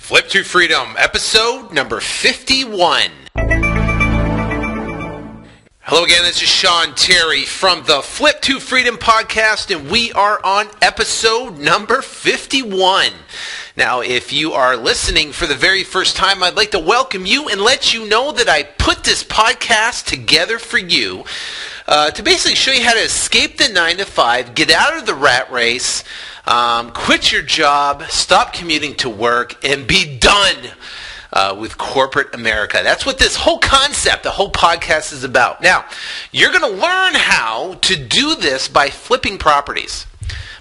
Flip to Freedom, episode number 51. Hello again, this is Sean Terry from the Flip to Freedom podcast, and we are on episode number 51. Now, if you are listening for the very first time, I'd like to welcome you and let you know that I put this podcast together for you to basically show you how to escape the 9-to-5, get out of the rat race, quit your job, stop commuting to work, and be done with corporate America. That's what this whole concept, the whole podcast is about. Now, you're going to learn how to do this by flipping properties,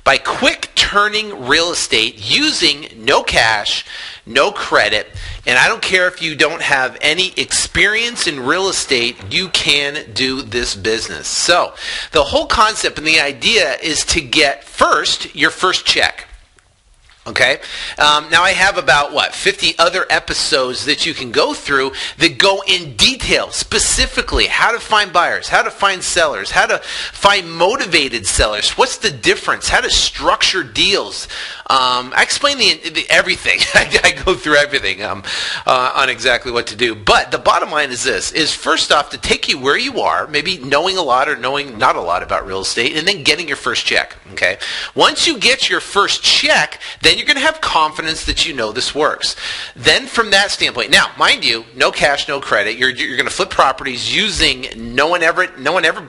by quick turning real estate using no cash, no credit, and I don't care if you don't have any experience in real estate, you can do this business. So, the whole concept and the idea is to get first your first check. Okay. Now I have about 50 other episodes that you can go through that go in detail, specifically how to find buyers, how to find sellers, how to find motivated sellers, what's the difference, how to structure deals. I explain everything. I go through everything on exactly what to do. But the bottom line is this: is first off to take you where you are, maybe knowing a lot or knowing not a lot about real estate, and then getting your first check. Okay. Once you get your first check, then you're going to have confidence that you know this works. Then from that standpoint, now mind you, no cash, no credit. You're going to flip properties using no one ever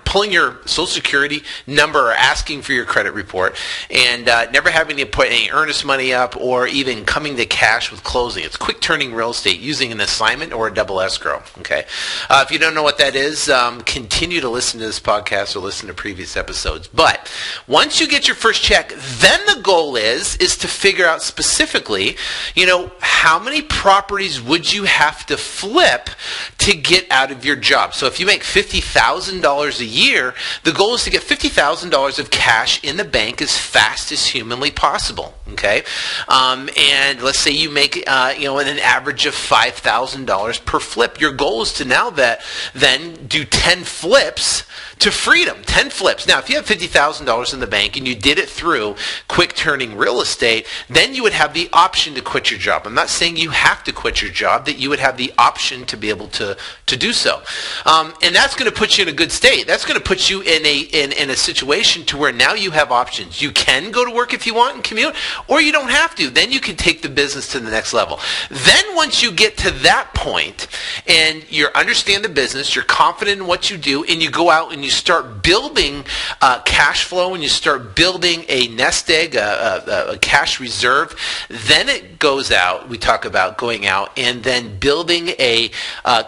pulling your Social Security number or asking for your credit report, and never having to put any earnest money up or even coming to cash with closing. It's quick turning real estate using an assignment or a double escrow. Okay. If you don't know what that is, continue to listen to this podcast or listen to previous episodes. But once you get your first check, then the goal is to figure out specifically, how many properties would you have to flip to get out of your job? So if you make $50,000 a year, the goal is to get $50,000 of cash in the bank as fast as humanly possible. Okay, and let's say you make an average of $5,000 per flip. Your goal is to then do 10 flips to freedom. 10 flips. Now, if you have $50,000 in the bank and you did it through quick turning real estate, then you would have the option to quit your job. I'm not saying you have to quit your job, that you would have the option to be able to do so. And that's going to put you in a good state. That's going to put you in a situation to where now you have options. You can go to work if you want and commute, or you don't have to. Then you can take the business to the next level. Then once you get to that point and you understand the business, you're confident in what you do, and you go out and you start building cash flow, and you start building a nest egg, a cash reserve, then it goes out. We talk about going out and then building a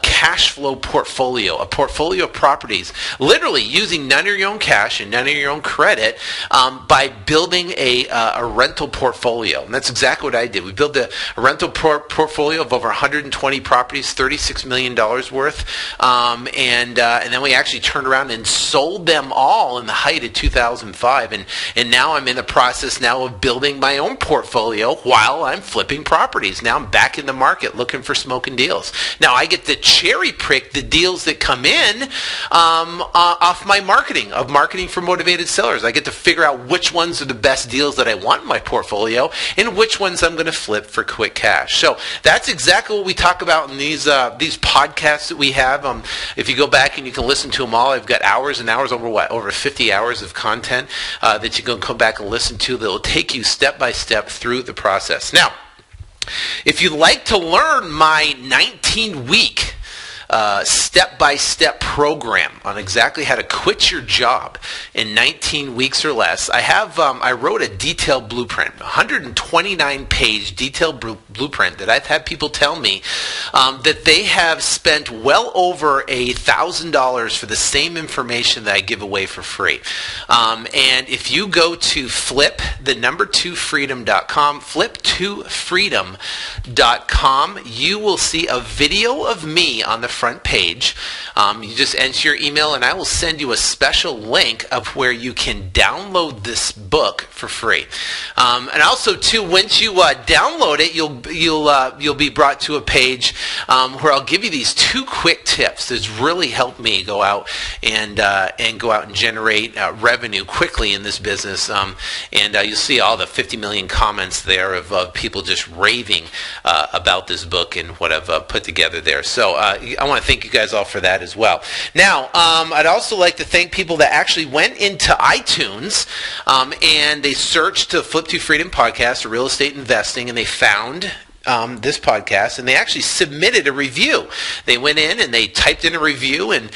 cash flow portfolio, a portfolio of properties, literally using none of your own cash and none of your own credit, by building a rental portfolio. And that's exactly what I did. We built a rental portfolio of over 120 properties, $36 million worth, and then we actually turned around and sold them all in the height of 2005, and now I'm in the process now of building my own portfolio while I'm flipping properties. Now I'm back in the market looking for smoking deals. Now I get to cherry pick the deals that come in off my marketing for motivated sellers. I get to figure out which ones are the best deals that I want in my portfolio and which ones I'm going to flip for quick cash. So that's exactly what we talk about in these podcasts that we have. If you go back and you can listen to them all, I've got hours and hours, over 50 hours of content that you can come back and listen to that will take you step by step through the process. Now, if you'd like to learn my 19-week step-by-step program on exactly how to quit your job in 19 weeks or less, I wrote a detailed blueprint, 129-page detailed blueprint that I've had people tell me that they have spent well over $1,000 for the same information that I give away for free. And if you go to flip2freedom.com, flip2freedom.com, you will see a video of me on the front page You just enter your email, and I will send you a special link of where you can download this book for free. And also, too, once you download it, you'll be brought to a page where I'll give you these 2 quick tips that's really helped me go out and generate revenue quickly in this business. And you'll see all the 50 million comments there of people just raving about this book and what I've put together there. So I want to thank you guys all for that as well. Now, I'd also like to thank people that actually went into iTunes and they searched the Flip to Freedom podcast, or real estate investing, and they found this podcast, and they actually submitted a review. They went in and they typed in a review, and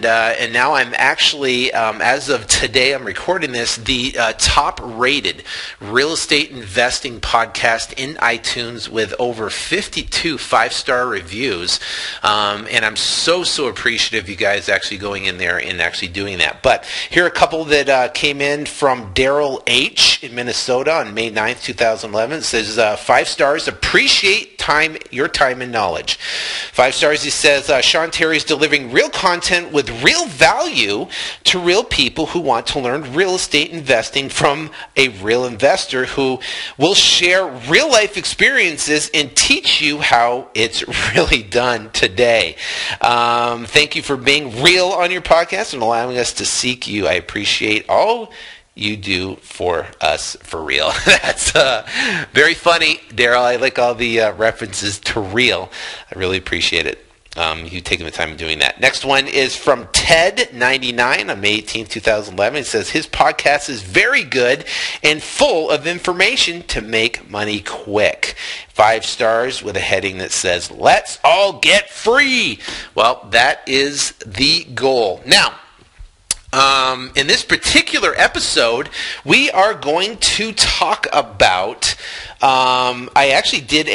now I'm actually, as of today, I'm recording this, the top-rated real estate investing podcast in iTunes with over 52 5-star reviews, and I'm so appreciative of you guys actually going in there and actually doing that. But here are a couple that came in from Daryl H. in Minnesota on May 9th, 2011. It says, 5 stars, appreciate your time and knowledge. 5 stars, he says, Sean Terry is delivering real content with real value to real people who want to learn real estate investing from a real investor who will share real life experiences and teach you how it's really done today. Thank you for being real on your podcast and allowing us to seek you. I appreciate all you do for us for real. That's very funny, Daryl. I like all the references to real. I really appreciate it. You taking the time of doing that. Next one is from Ted99 on May 18th, 2011. It says, his podcast is very good and full of information to make money quick. 5 stars with a heading that says, let's all get free. Well, that is the goal. Now, in this particular episode, we are going to talk about, I actually did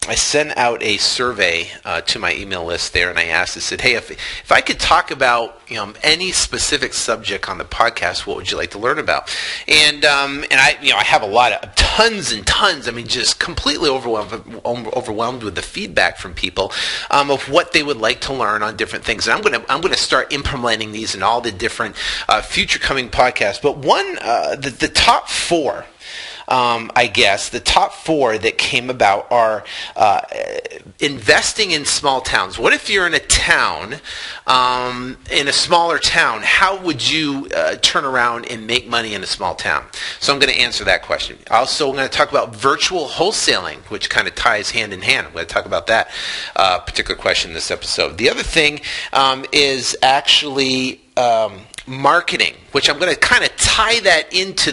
I sent out a survey to my email list there, and I asked, I said, hey, if I could talk about any specific subject on the podcast, what would you like to learn about? And I have a lot of tons and tons. I mean, just completely overwhelmed with the feedback from people of what they would like to learn on different things. And I'm gonna start implementing these in all the different future coming podcasts. But the top 4. I guess the top 4 that came about are investing in small towns. What if you're in a town, in a smaller town? How would you turn around and make money in a small town? So I'm going to answer that question. Also, we're going to talk about virtual wholesaling, which kind of ties hand in hand. I'm going to talk about that particular question in this episode. The other thing is actually marketing, which I'm going to kind of tie that into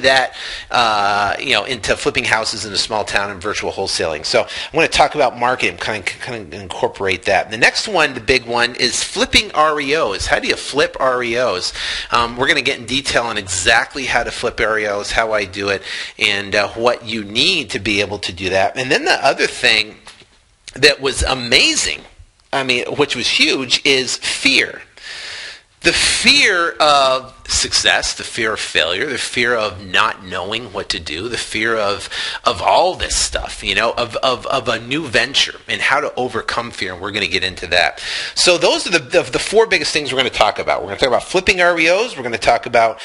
into flipping houses in a small town and virtual wholesaling. So I'm going to talk about marketing, kind of incorporate that. The next one, the big one, is flipping REOs. How do you flip REOs? We're going to get in detail on exactly how to flip REOs, how I do it, and what you need to be able to do that. And then the other thing that was amazing, which was huge, is fear. The fear of success, the fear of failure, the fear of not knowing what to do, the fear of all this stuff, of a new venture and how to overcome fear, and we're going to get into that. So those are the 4 biggest things we're going to talk about. We're going to talk about flipping REOs. We're going to talk about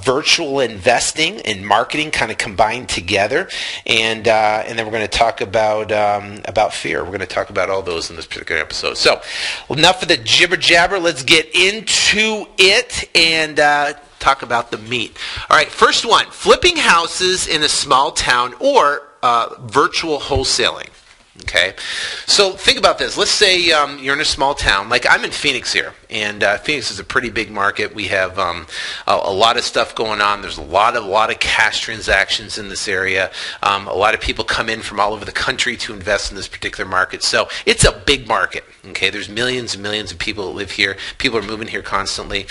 virtual investing and marketing, kind of combined together, and then we're going to talk about fear. We're going to talk about all those in this particular episode. So enough of the jibber jabber. Let's get into it and talk about the meat. All right, first one, flipping houses in a small town or virtual wholesaling. Okay, so think about this. Let's say you're in a small town, like I'm in Phoenix here, and Phoenix is a pretty big market. We have a lot of stuff going on. There's a lot of cash transactions in this area. A lot of people come in from all over the country to invest in this particular market. So it's a big market. Okay, there's millions and millions of people that live here. People are moving here constantly.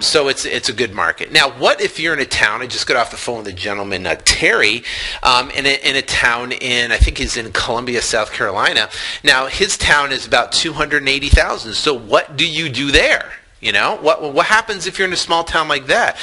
So it's a good market. Now, what if you're in a town? I just got off the phone with a gentleman, Terry, in a town I think he's in Columbia, South Carolina. Now, his town is about 280,000. So what do you do there? You know, what happens if you're in a small town like that?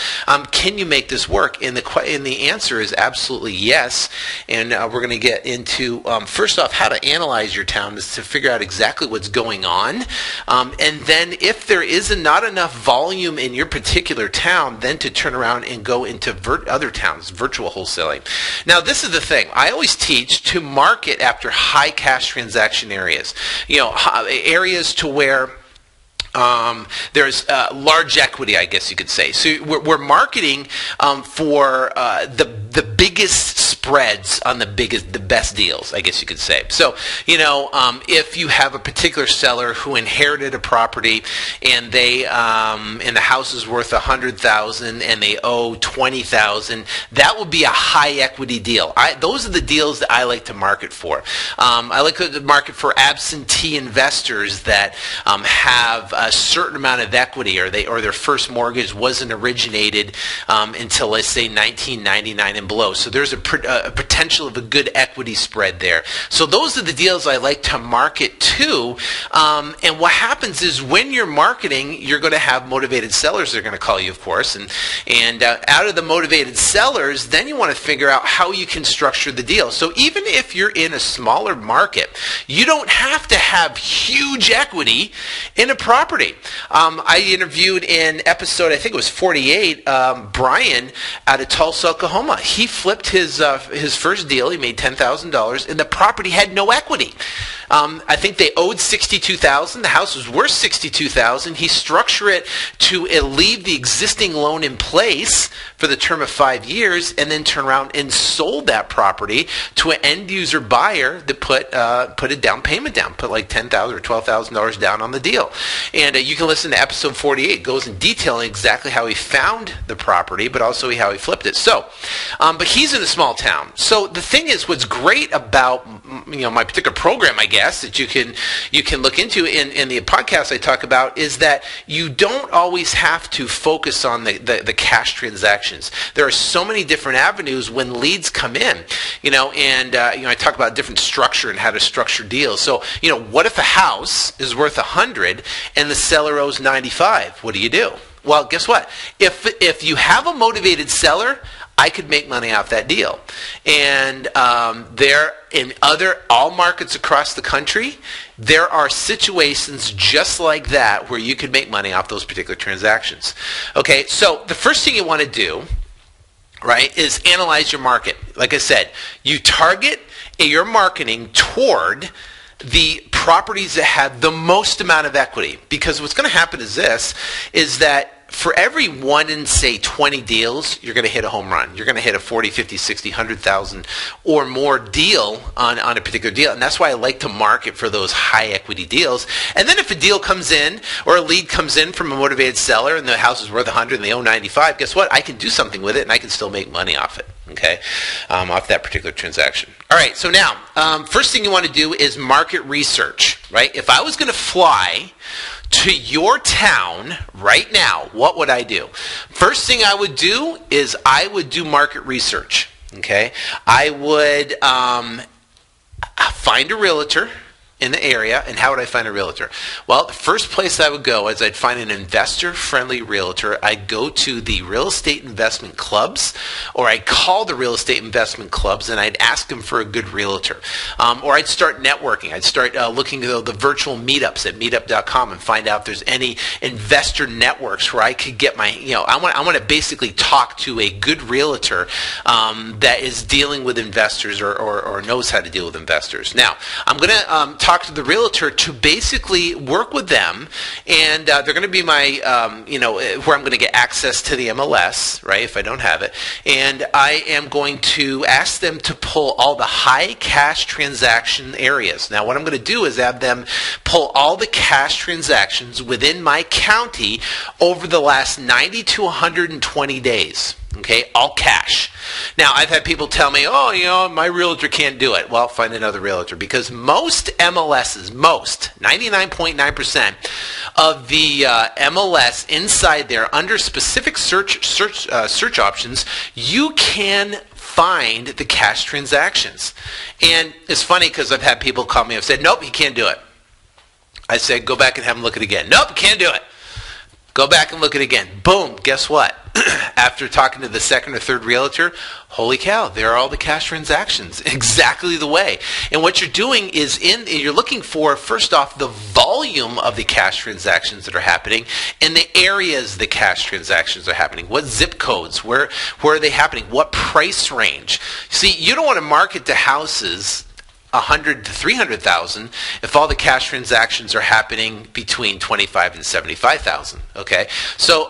Can you make this work? And the answer is absolutely yes. And we're going to get into, first off, how to analyze your town is to figure out exactly what's going on. And then if there is not enough volume in your particular town, then to turn around and go into other towns, virtual wholesaling. Now, this is the thing. I always teach to market after high cash transaction areas. You know, areas to where there's large equity, I guess you could say. So we're marketing for the biggest spreads on the best deals, I guess you could say. So, you know, if you have a particular seller who inherited a property and and the house is worth $100,000 and they owe $20,000, that would be a high equity deal. Those are the deals that I like to market for. I like to market for absentee investors that have a certain amount of equity, or their first mortgage wasn't originated until, let's say, 1999 and below. So there's a potential of a good equity spread there. So those are the deals I like to market to. And what happens is when you're marketing, you're going to have motivated sellers that are going to call you, of course. And out of the motivated sellers, then you want to figure out how you can structure the deal. So even if you're in a smaller market, you don't have to have huge equity in a property. I interviewed in episode, I think it was 48, Brian out of Tulsa, Oklahoma. He flipped his first deal. He made $10,000, and the property had no equity. I think they owed $62,000. The house was worth $62,000. He structured it to leave the existing loan in place for the term of 5 years, and then turn around and sold that property to an end user buyer that put a down payment down, put like $10,000 or $12,000 down on the deal. And you can listen to episode 48. It goes in detail in exactly how he found the property, but also how he flipped it. So, but he's in a small town. So the thing is, what's great about my particular program, I guess, that you can look into in the podcast I talk about, is that you don't always have to focus on the cash transactions. There are so many different avenues when leads come in, and I talk about different structure and how to structure deals. So, what if a house is worth 100 and the seller owes 95? What do you do? Well, guess what? If you have a motivated seller, I could make money off that deal. And there, in all markets across the country, there are situations just like that where you could make money off those particular transactions. Okay, so the first thing you want to do, right, is analyze your market. Like I said, you target your marketing toward the properties that have the most amount of equity. Because what's going to happen is that for every 1 in, say, 20 deals, you're going to hit a home run. You're going to hit a 40, 50, 60, 100,000 or more deal on a particular deal. And that's why I like to market for those high equity deals. And then if a deal comes in or a lead comes in from a motivated seller and the house is worth 100 and they owe 95, guess what? I can do something with it and I can still make money off it. Okay, off that particular transaction. All right, so now, first thing you want to do is market research, right? If I was going to fly to your town right now, what would I do? First thing I would do is I would do market research, okay? I would find a realtor in the area. And how would I find a realtor? Well, the first place I would go is I'd find an investor-friendly realtor. I'd go to the real estate investment clubs, or I'd call the real estate investment clubs and I'd ask them for a good realtor. Or I'd start networking. I'd start looking at the virtual meetups at meetup.com and find out if there's any investor networks where I could get my, I want to basically talk to a good realtor that is dealing with investors or knows how to deal with investors. Now, I'm going to talk to the realtor to basically work with them, and they're going to be my, where I'm going to get access to the MLS, right, if I don't have it, and I am going to ask them to pull all the high cash transaction areas. Now, what I'm going to do is have them pull all the cash transactions within my county over the last 90 to 120 days. Okay, all cash. Now, I've had people tell me, my realtor can't do it. Well, find another realtor, because most MLSs, 99.9% of the MLS inside there, under specific search options, you can find the cash transactions. And it's funny because I've had people call me and said, nope, you can't do it. I said, go back and have them look at it again. Nope, can't do it. Go back and look at it again. Boom, guess what? After talking to the second or third realtor, holy cow, there are all the cash transactions exactly the way. And what you're doing is you're looking for, first off, the volume of the cash transactions that are happening and the areas the cash transactions are happening. What zip codes? Where are they happening? What price range? See, you don't want to market to houses 100 to 300,000 if all the cash transactions are happening between 25 and 75,000. Okay, so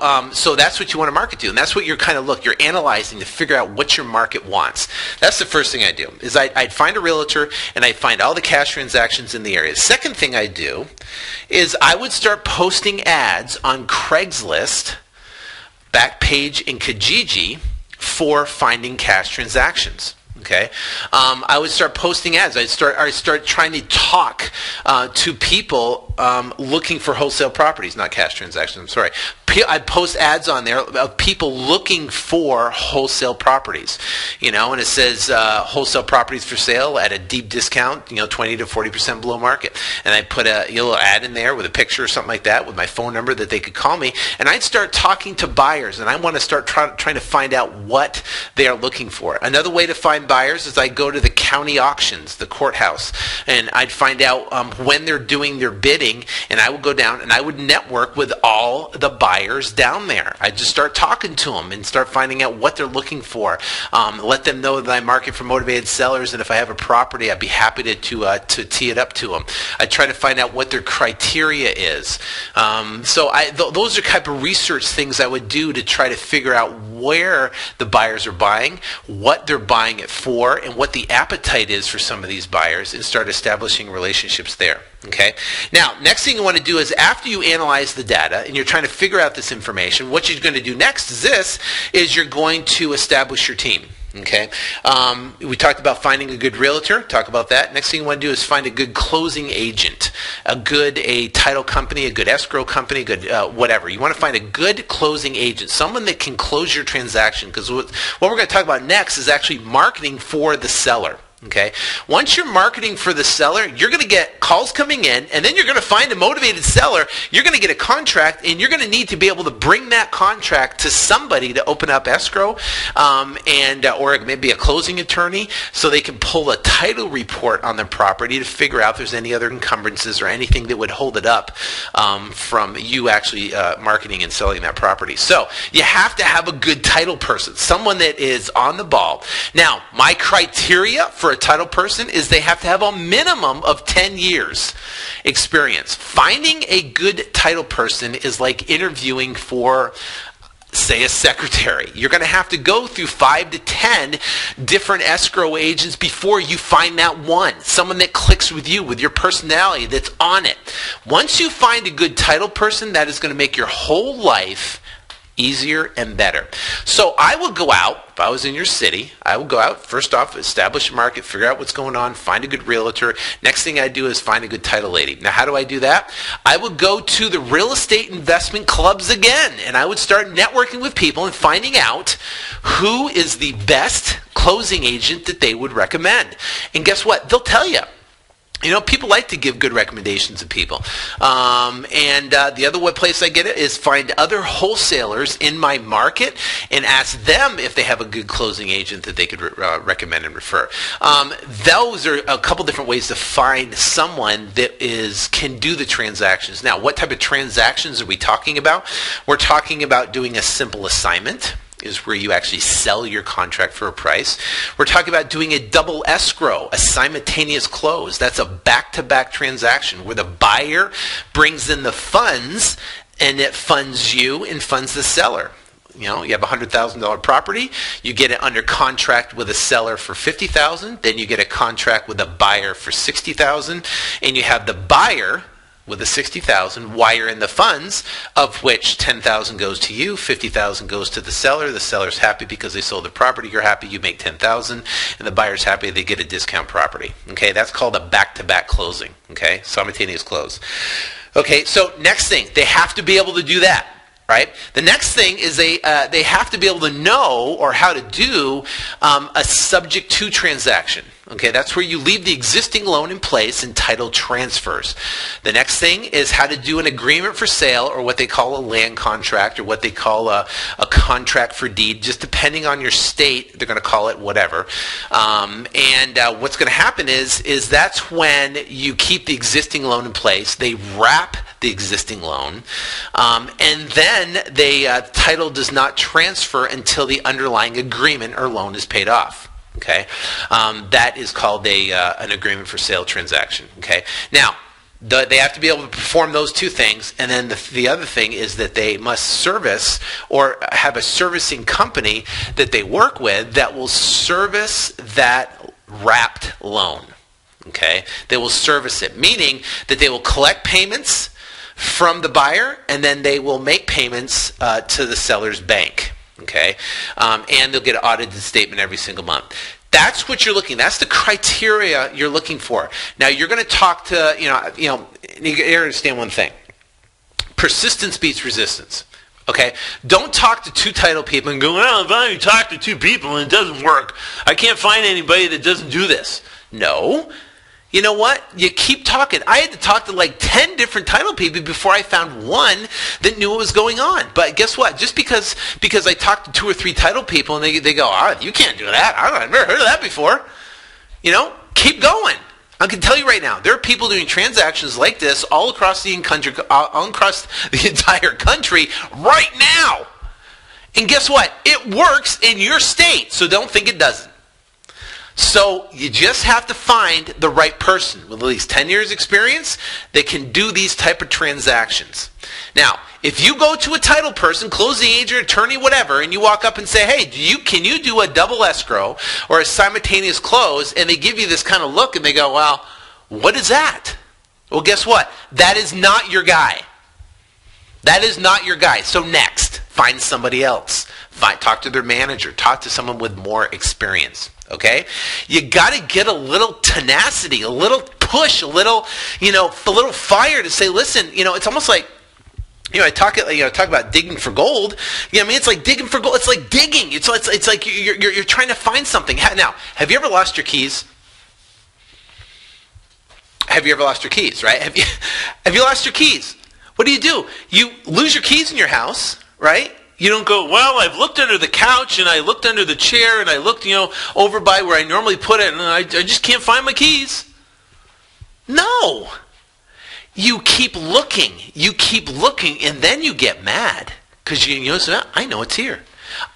that's what you want to market to, and that's what you're you're analyzing to figure out what your market wants. That's the first thing I do. Is I'd find a realtor and I'd find all the cash transactions in the area. The second thing I do is I would start posting ads on Craigslist, Backpage, and Kijiji for finding cash transactions. Okay, I would start posting ads. I'd start trying to talk to people looking for wholesale properties, not cash transactions. I'm sorry. I'd post ads on there of people looking for wholesale properties, and it says wholesale properties for sale at a deep discount, 20 to 40% below market. And I put a little ad in there with a picture or something like that with my phone number that they could call me. And I'd start talking to buyers, and I want to start trying to find out what they are looking for. Another way to find buyers is I go to the county auctions, the courthouse, and I'd find out when they're doing their bidding, and I would go down and I would network with all the buyers down there. I just start talking to them and start finding out what they're looking for. Let them know that I market for motivated sellers, and if I have a property, I'd be happy to tee it up to them. I try to find out what their criteria is. Those are type of research things I would do to try to figure out where the buyers are buying, what they're buying it for, and what the appetite is for some of these buyers, and start establishing relationships there. Okay. Now, next thing you want to do is after you analyze the data and you're trying to figure out this information, what you're going to do next is you're going to establish your team. Okay. We talked about finding a good realtor. Talk about that. Next thing you want to do is find a good closing agent, a title company, a good escrow company, whatever. You want to find a good closing agent, someone that can close your transaction, because what we're going to talk about next is actually marketing for the seller. Okay. Once you're marketing for the seller, you're going to get calls coming in, and then you're going to find a motivated seller. You're going to get a contract, and you're going to need to be able to bring that contract to somebody to open up escrow, or maybe a closing attorney, so they can pull a title report on the property to figure out if there's any other encumbrances or anything that would hold it up from you actually marketing and selling that property. So you have to have a good title person, someone that is on the ball. Now, my criteria for a title person is they have to have a minimum of 10 years experience. Finding a good title person is like interviewing for, say, a secretary. You're going to have to go through 5 to 10 different escrow agents before you find that one, someone that clicks with you, with your personality, that's on it. Once you find a good title person, that is going to make your whole life easier and better. So I would go out, if I was in your city, I would go out, first off, establish a market, figure out what's going on, find a good realtor. Next thing I do is find a good title lady. Now, how do I do that? I would go to the real estate investment clubs again, and I would start networking with people and finding out who is the best closing agent that they would recommend. And guess what? They'll tell you. People like to give good recommendations to people. The other place I get it is find other wholesalers in my market and ask them if they have a good closing agent that they could recommend and refer. Those are a couple different ways to find someone that can do the transactions. Now, what type of transactions are we talking about? We're talking about doing a simple assignment, is where you actually sell your contract for a price. We're talking about doing a double escrow, a simultaneous close. That's a back-to-back transaction where the buyer brings in the funds and it funds you and funds the seller. You have a $100,000 property, you get it under contract with a seller for $50,000, then you get a contract with a buyer for $60,000, and you have the buyer with the $60,000 wire in the funds, of which $10,000 goes to you, $50,000 goes to the seller. The seller's happy because they sold the property. You're happy, you make $10,000, and the buyer's happy they get a discount property. Okay, that's called a back-to-back closing. Okay, simultaneous close. Okay, so next thing, they have to be able to do that. Right. The next thing is they have to be able to know or how to do a subject to transaction. Okay, that's where you leave the existing loan in place and title transfers. The next thing is how to do an agreement for sale, or what they call a land contract, or what they call a contract for deed. Just depending on your state, they're going to call it whatever. What's going to happen is that's when you keep the existing loan in place. They wrap the existing loan, and then the title does not transfer until the underlying agreement or loan is paid off. Okay, that is called an agreement for sale transaction. Okay, now they have to be able to perform those two things, and then the other thing is that they must service or have a servicing company that they work with that will service that wrapped loan. Okay, they will service it, meaning that they will collect payments from the buyer, and then they will make payments to the seller's bank. Okay, and they'll get an audited statement every single month. That's what you're looking. That's the criteria you're looking for. Now you're going to talk to you understand one thing. Persistence beats resistance. Okay, don't talk to two title people and go, well, if I talk to two people and it doesn't work, I can't find anybody that doesn't do this. No. You know what? You keep talking. I had to talk to like 10 different title people before I found one that knew what was going on. But guess what? Just because I talked to 2 or 3 title people and they go, oh, you can't do that. I've never heard of that before. Keep going. I can tell you right now, there are people doing transactions like this all across the entire country right now. And guess what? It works in your state, so don't think it doesn't. So you just have to find the right person with at least 10 years experience that can do these type of transactions. Now, if you go to a title person, closing agent, attorney, whatever, and you walk up and say, hey, can you do a double escrow or a simultaneous close? And they give you this kind of look and they go, well, what is that? Well, guess what? That is not your guy. That is not your guy. So next, find somebody else. Talk to their manager. Talk to someone with more experience. Okay? You got to get a little tenacity, a little push, a little fire to say, listen, it's almost like, I talk about digging for gold. It's like digging for gold. It's like digging. It's like you're trying to find something. Now, have you ever lost your keys? Have you ever lost your keys, right? Have you lost your keys? What do? You lose your keys in your house, right? You don't go, well, I've looked under the couch and I looked under the chair and I looked, over by where I normally put it and I just can't find my keys. No. You keep looking. You keep looking and then you get mad because I know it's here.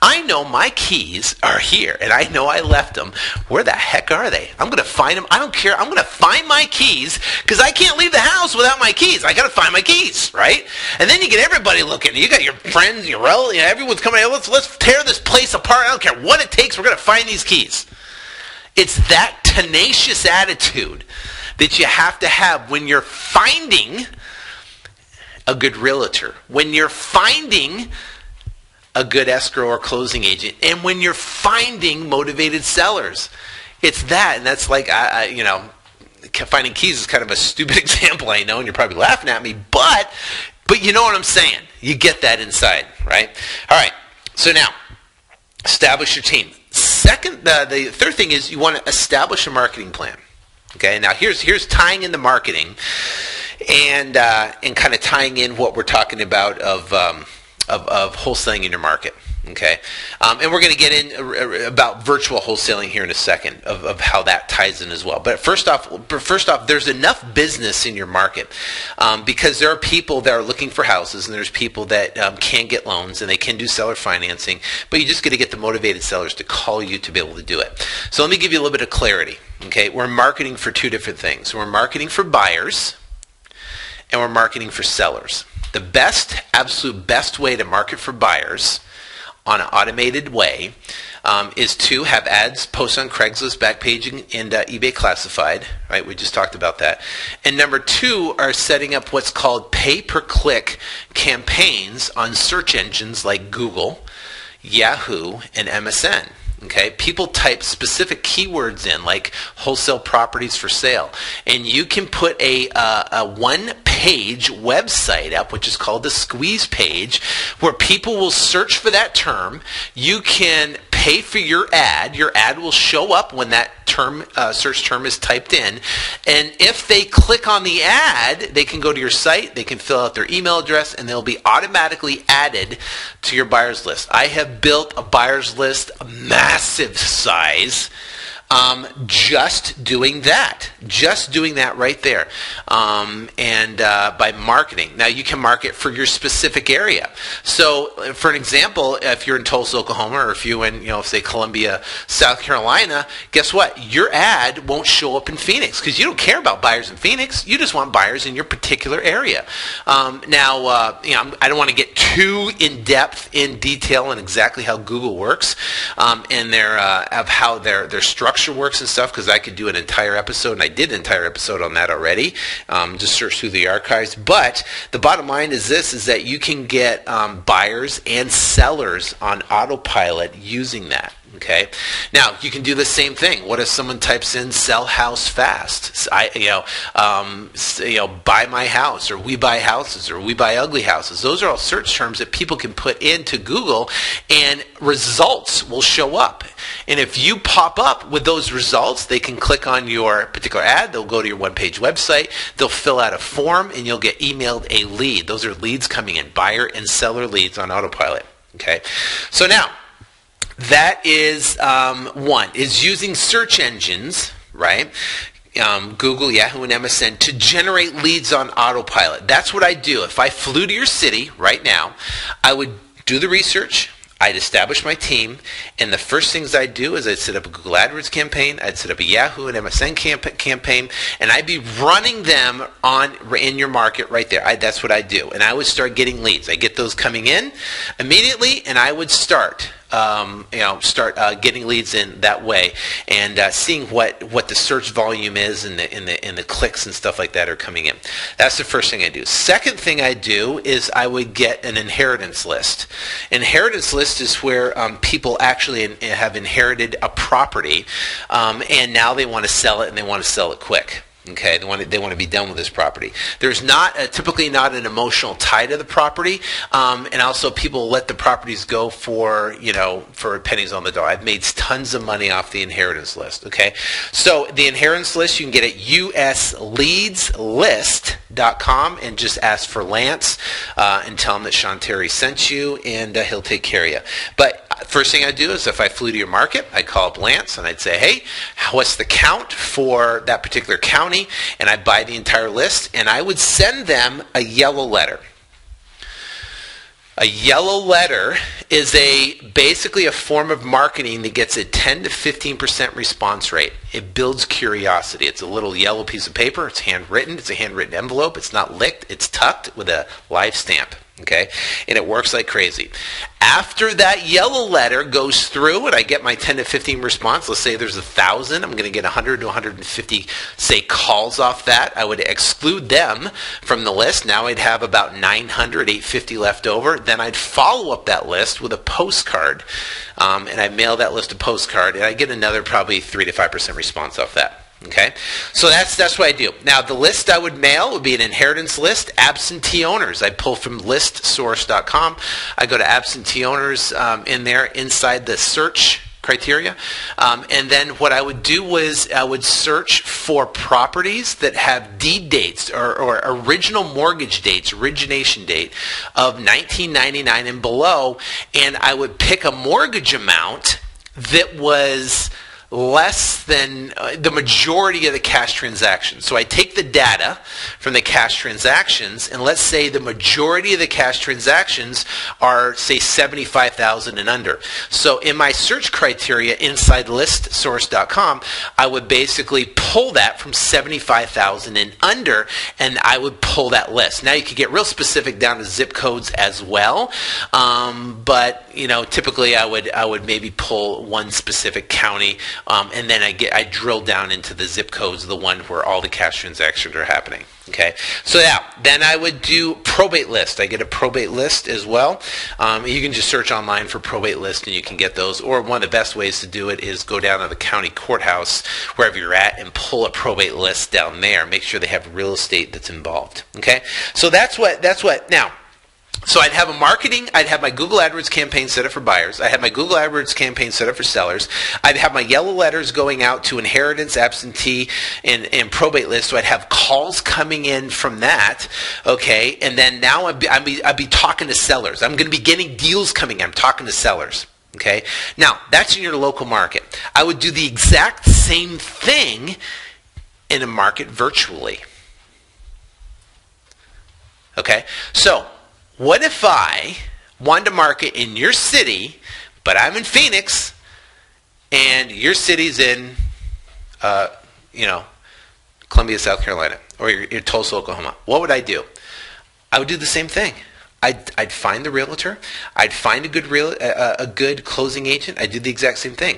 I know my keys are here and I know I left them. Where the heck are they? I'm going to find them. I don't care. I'm going to find my keys because I can't leave the house without my keys. I got to find my keys, right? And then you get everybody looking. You got your friends, your relatives, everyone's coming. Let's tear this place apart. I don't care what it takes. We're going to find these keys. It's that tenacious attitude that you have to have when you're finding a good realtor, when you're finding a good escrow or closing agent, and when you're finding motivated sellers. It's that, and that's like, finding keys is kind of a stupid example, I know, and you're probably laughing at me, but you know what I'm saying. You get that inside, right? All right, so now, establish your team. Second, the third thing is you want to establish a marketing plan. Okay, now here's tying in the marketing and kind of tying in what we're talking about of wholesaling in your market. Okay, and we're going to get in about virtual wholesaling here in a second of how that ties in as well. But first off, there's enough business in your market because there are people that are looking for houses, and there's people that can get loans and they can do seller financing. But you just got to get the motivated sellers to call you to be able to do it. So let me give you a little bit of clarity. Okay, we're marketing for 2 different things. We're marketing for buyers, and we're marketing for sellers. The absolute best way to market for buyers on an automated way is to have ads post on Craigslist, Backpage, and eBay Classified. Right, we just talked about that. And number 2 are setting up what's called pay-per-click campaigns on search engines like Google, Yahoo, and MSN. Okay, people type specific keywords in, like wholesale properties for sale, and you can put a one-page website up, which is called the squeeze page, where people will search for that term. You can pay for your ad. Your ad will show up when that search term is typed in. And if they click on the ad, they can go to your site, they can fill out their email address, and they'll be automatically added to your buyer's list. I have built a buyer's list massive size just doing that right there, and by marketing. Now you can market for your specific area. So for an example, if you're in Tulsa, Oklahoma, or if you're in, say Columbia, South Carolina, guess what? Your ad won't show up in Phoenix because you don't care about buyers in Phoenix. You just want buyers in your particular area. I don't want to get too in detail on exactly how Google works, and of how their structure works and stuff, because I could do an entire episode, and I did an entire episode on that already. Just search through the archives. But the bottom line is this, is that you can get buyers and sellers on autopilot using that. Okay. Now you can do the same thing. What if someone types in "sell house fast"? Buy my house, or we buy houses, or we buy ugly houses. Those are all search terms that people can put into Google, and results will show up. And if you pop up with those results, they can click on your particular ad. They'll go to your one-page website. They'll fill out a form, and you'll get emailed a lead. Those are leads coming in, buyer and seller leads on autopilot. Okay. So now, that is one, is using search engines, right? Google, Yahoo, and MSN to generate leads on autopilot. That's what I do. If I flew to your city right now, I would do the research, I'd establish my team, and the first things I'd do is I'd set up a Google AdWords campaign, I'd set up a Yahoo and MSN campaign, and I'd be running them in your market right there. That's what I do. And I would start getting leads. I get those coming in immediately, and I would start getting leads in that way, and seeing what the search volume is, and the clicks and stuff like that are coming in. That's the first thing I do. Second thing I do is I would get an inheritance list. Inheritance list is where people actually have inherited a property, and now they want to sell it, and they want to sell it quick. Okay, they want to be done with this property. There's typically not an emotional tie to the property, and also people let the properties go for pennies on the dollar. I've made tons of money off the inheritance list. Okay, so the inheritance list you can get at usleadslist.com, and just ask for Lance and tell him that Sean Terry sent you, and he'll take care of you. But first thing I do is, if I flew to your market, I'd call up Lance and I'd say, hey, what's the count for that particular county? And I'd buy the entire list, and I would send them a yellow letter. A yellow letter is basically a form of marketing that gets a 10 to 15% response rate. It builds curiosity. It's a little yellow piece of paper. It's handwritten. It's a handwritten envelope. It's not licked. It's tucked with a live stamp. Okay, and it works like crazy. After that yellow letter goes through and I get my 10 to 15 response, let's say there's 1,000, I'm going to get 100 to 150, say, calls off that. I would exclude them from the list. Now I'd have about 900, 850 left over. Then I'd follow up that list with a postcard, and I mail that list a postcard, and I get another probably 3 to 5% response off that. Okay, so that's what I do. Now, the list I would mail would be an inheritance list, absentee owners. I pull from listsource.com. I go to absentee owners in there inside the search criteria. And then what I would do was I would search for properties that have deed dates or original mortgage dates, origination date of 1999 and below, and I would pick a mortgage amount that was less than the majority of the cash transactions. So I take the data from the cash transactions, and let's say the majority of the cash transactions are, say, $75,000 and under. So in my search criteria inside listsource.com, I would basically pull that from $75,000 and under, and I would pull that list. Now you could get real specific down to zip codes as well, but typically I would maybe pull one specific county. And then I drill down into the zip codes, the one where all the cash transactions are happening. Okay, so then I would do probate list. I get a probate list as well. You can just search online for probate list, and you can get those. Or one of the best ways to do it is go down to the county courthouse, wherever you're at, and pull a probate list down there. Make sure they have real estate that's involved. Okay, so that's what. Now, So I'd have my Google AdWords campaign set up for buyers. I'd have my Google AdWords campaign set up for sellers. I'd have my yellow letters going out to inheritance, absentee, and probate lists. So I'd have calls coming in from that, okay? And then now I'd be talking to sellers. I'm going to be getting deals coming in. I'm talking to sellers, okay? Now, that's in your local market. I would do the exact same thing in a market virtually, okay? So what if I wanted to market in your city, but I'm in Phoenix, and your city's in, Columbia, South Carolina, or you're Tulsa, Oklahoma? What would I do? I would do the same thing. I'd find the realtor. I'd find a good closing agent. I'd do the exact same thing.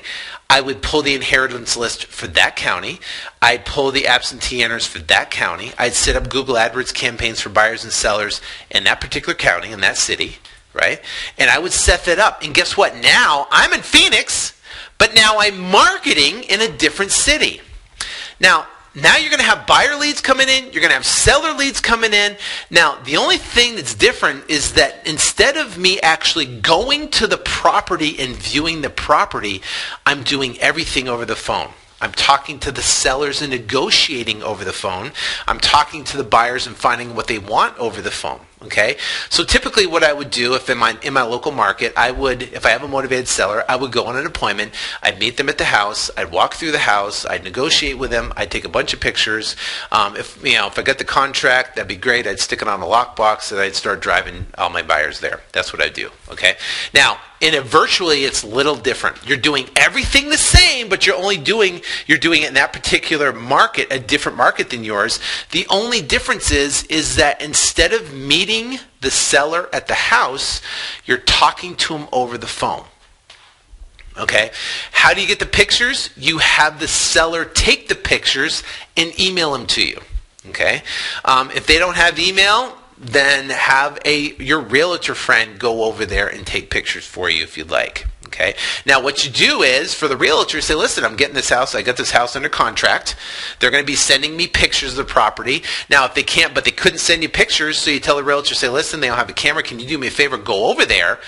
I would pull the inheritance list for that county. I'd pull the absentee owners for that county. I'd set up Google AdWords campaigns for buyers and sellers in that particular county, in that city, right? And I would set that up. And guess what? Now I'm in Phoenix, but now I'm marketing in a different city. Now you're going to have buyer leads coming in. You're going to have seller leads coming in. Now, the only thing that's different is that instead of me actually going to the property and viewing the property, I'm doing everything over the phone. I'm talking to the sellers and negotiating over the phone. I'm talking to the buyers and finding what they want over the phone. Okay, so typically what I would do if in my local market, if I have a motivated seller, I would go on an appointment. I'd meet them at the house. I'd walk through the house. I'd negotiate with them. I'd take a bunch of pictures. If I got the contract, that'd be great. I'd stick it on a lockbox and I'd start driving all my buyers there. That's what I do. Okay, now in a virtually, it's a little different. You're doing everything the same, but you're doing it in that particular market, a different market than yours. The only difference is that instead of meeting the seller at the house, you're talking to him over the phone. Okay? How do you get the pictures? You have the seller take the pictures and email them to you. Okay? If they don't have email, then have your realtor friend go over there and take pictures for you if you'd like. Okay. Now what you do is for the realtor, say, listen, I'm getting this house. I got this house under contract. They're going to be sending me pictures of the property. Now if they can't, but they couldn't send you pictures, so you tell the realtor, say, listen, they don't have a camera. Can you do me a favor? Go over there,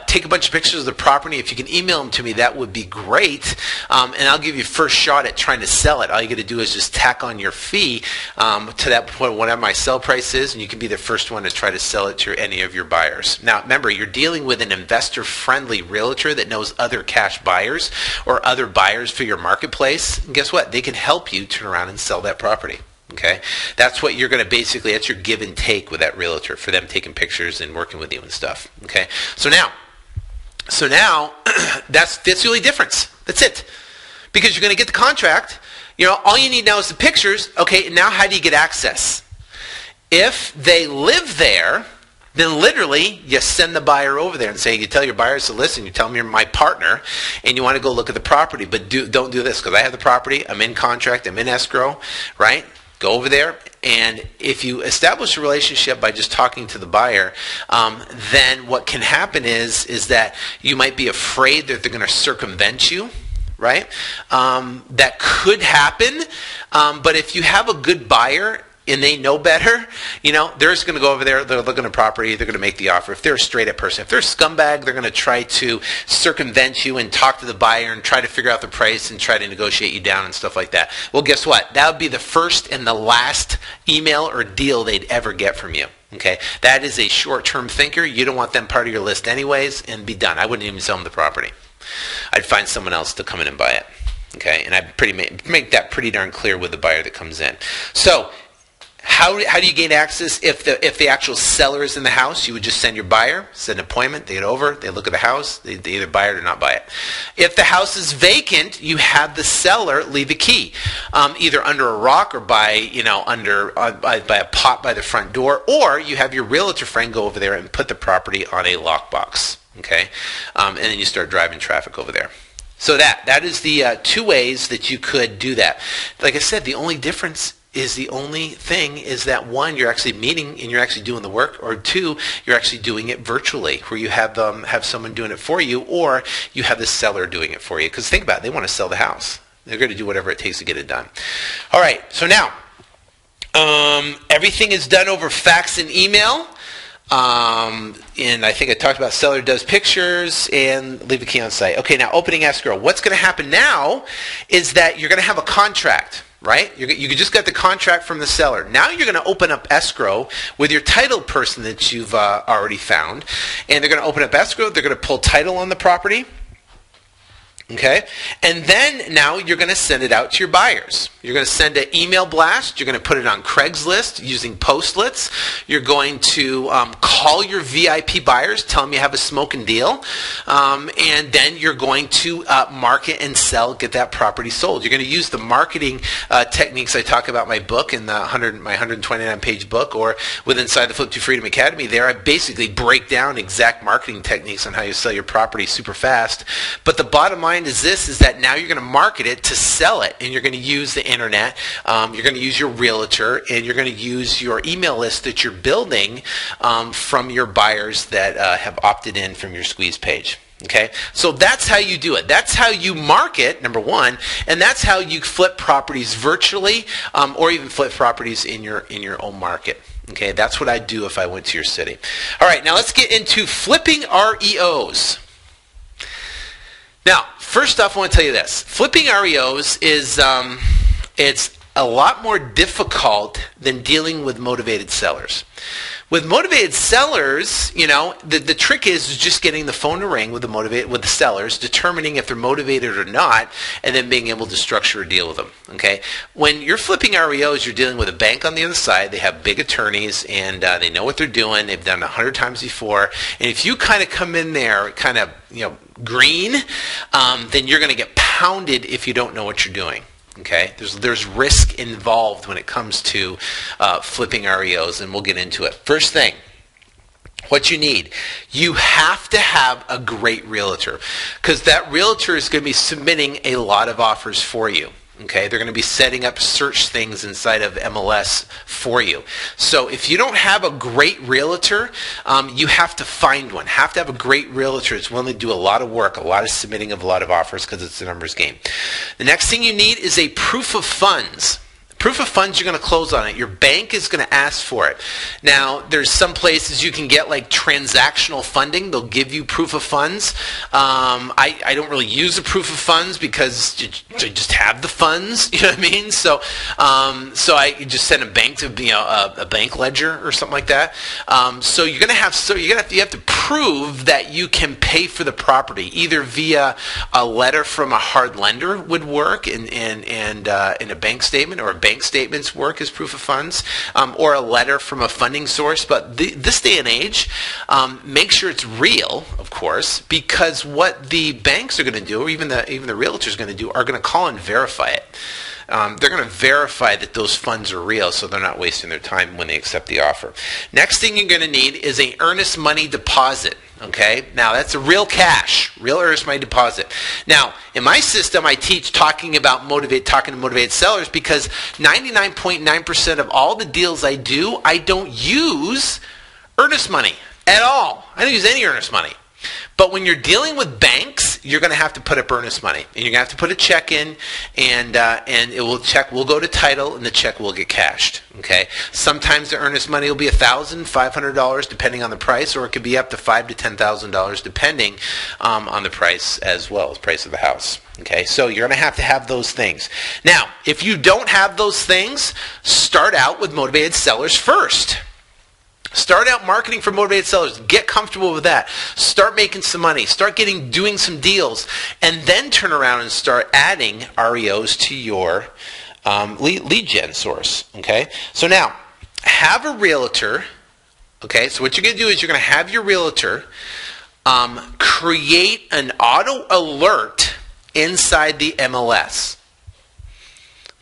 take a bunch of pictures of the property. If you can email them to me, that would be great. And I'll give you first shot at trying to sell it. All you got to do is just tack on your fee to that point, whatever my sell price is, and you can be the first one to try to sell it to any of your buyers. Now remember, you're dealing with an investor-friendly realtor that knows other cash buyers or other buyers for your marketplace. And guess what? They can help you turn around and sell that property. Okay, that's what you're going to basically. That's your give and take with that realtor for them taking pictures and working with you and stuff. Okay, so now that's the only difference. That's it, because you're going to get the contract. All you need now is the pictures. Okay, and now how do you get access? If they live there, then literally you send the buyer over there and say, you tell your buyers, so listen, you tell them you're my partner and you want to go look at the property, but don't do this because I have the property, I'm in contract, I'm in escrow, right? Go over there, and if you establish a relationship by just talking to the buyer, then what can happen is that you might be afraid that they're going to circumvent you, right? That could happen, but if you have a good buyer and they know better, they're just going to go over there, they're looking at property, they're going to make the offer. If they're a straight up person, if they're a scumbag, they're going to try to circumvent you and talk to the buyer and try to figure out the price and try to negotiate you down and stuff like that. Well, guess what? That would be the first and the last email or deal they'd ever get from you. Okay, that is a short-term thinker. You don't want them part of your list anyways, and be done. I wouldn't even sell them the property. I'd find someone else to come in and buy it. Okay, and I'd make that pretty darn clear with the buyer that comes in. So how do you gain access if the actual seller is in the house? You would just send your buyer, set an appointment, they get over, they look at the house, they either buy it or not buy it. If the house is vacant, you have the seller leave a key, either under a rock or by a pot by the front door, or you have your realtor friend go over there and put the property on a lockbox. Okay, and then you start driving traffic over there. So that is the two ways that you could do that. Like I said, the only difference is that one, you're actually meeting and you're actually doing the work, or two, you're actually doing it virtually, where you have someone doing it for you, or you have the seller doing it for you. Because think about it, they want to sell the house. They're going to do whatever it takes to get it done. All right, so now everything is done over fax and email. And I think I talked about seller does pictures and leave a key on site. Okay, now opening escrow. What's going to happen now is that you're going to have a contract, right? You just got the contract from the seller. Now you're going to open up escrow with your title person that you've already found. And they're going to open up escrow. They're going to pull title on the property. Okay, and then now you're going to send it out to your buyers. You're going to send an email blast. You're going to put it on Craigslist using postlets. You're going to call your VIP buyers, tell them you have a smoking deal, and then you're going to market and sell, get that property sold. You're going to use the marketing techniques I talk about in my book, in my 129-page book, or with Inside the Flip to Freedom Academy. There I basically break down exact marketing techniques on how you sell your property super fast. But the bottom line is that now you're going to market it to sell it, and you're going to use the internet, you're going to use your realtor, and you're going to use your email list that you're building from your buyers that have opted in from your squeeze page. Okay, so that's how you do it. That's how you market, number one, and that's how you flip properties virtually, or even flip properties in your own market. Okay, that's what I'd do if I went to your city. All right, now let's get into flipping REOs. Now, first off, I want to tell you this. Flipping REOs is it's a lot more difficult than dealing with motivated sellers. With motivated sellers, you know, the trick is just getting the phone to ring with the sellers, determining if they're motivated or not, and then being able to structure a deal with them. Okay, when you're flipping REOs, you're dealing with a bank on the other side. They have big attorneys, and they know what they're doing. They've done it 100 times before. And if you kind of come in there, kind of green, then you're going to get pounded if you don't know what you're doing. Okay, there's risk involved when it comes to flipping REOs, and we'll get into it. First thing, what you need, you have to have a great realtor, because that realtor is going to be submitting a lot of offers for you. Okay, they're going to be setting up search things inside of MLS for you. So if you don't have a great realtor, you have to find one. Have to have a great realtor that's willing to do a lot of work, a lot of submitting of a lot of offers, because it's a numbers game. The next thing you need is a proof of funds. Proof of funds, you're going to close on it. Your bank is going to ask for it. Now, there's some places you can get like transactional funding. They'll give you proof of funds. I don't really use a proof of funds because I just have the funds. You know what I mean? So I just send a bank to a bank ledger or something like that. So you have to prove that you can pay for the property either via a letter from a hard lender would work in a bank statement, or a bank statements work as proof of funds, or a letter from a funding source. But this day and age, make sure it's real, of course, because what the banks are going to do, or even the realtors are going to do, are going to call and verify it. They're going to verify that those funds are real, so they're not wasting their time when they accept the offer. Next thing you're going to need is an earnest money deposit. Okay, now that's a real cash, real earnest money deposit. Now, in my system, I teach talking to motivated sellers, because 99.9% of all the deals I do, I don't use earnest money at all. I don't use any earnest money. But when you're dealing with banks, you're going to have to put up earnest money, and you're going to have to put a check in, and check will go to title, and the check will get cashed. Okay. Sometimes the earnest money will be $1,500 depending on the price, or it could be up to $5,000 to $10,000 depending on the price as well as price of the house. Okay. So you're going to have those things. Now, if you don't have those things, start out with motivated sellers first. Start out marketing for motivated sellers. Get comfortable with that. Start making some money. Start doing some deals, and then turn around and start adding REOs to your lead gen source. Okay. So now, have a realtor. Okay. So what you're going to do is you're going to have your realtor create an auto alert inside the MLS.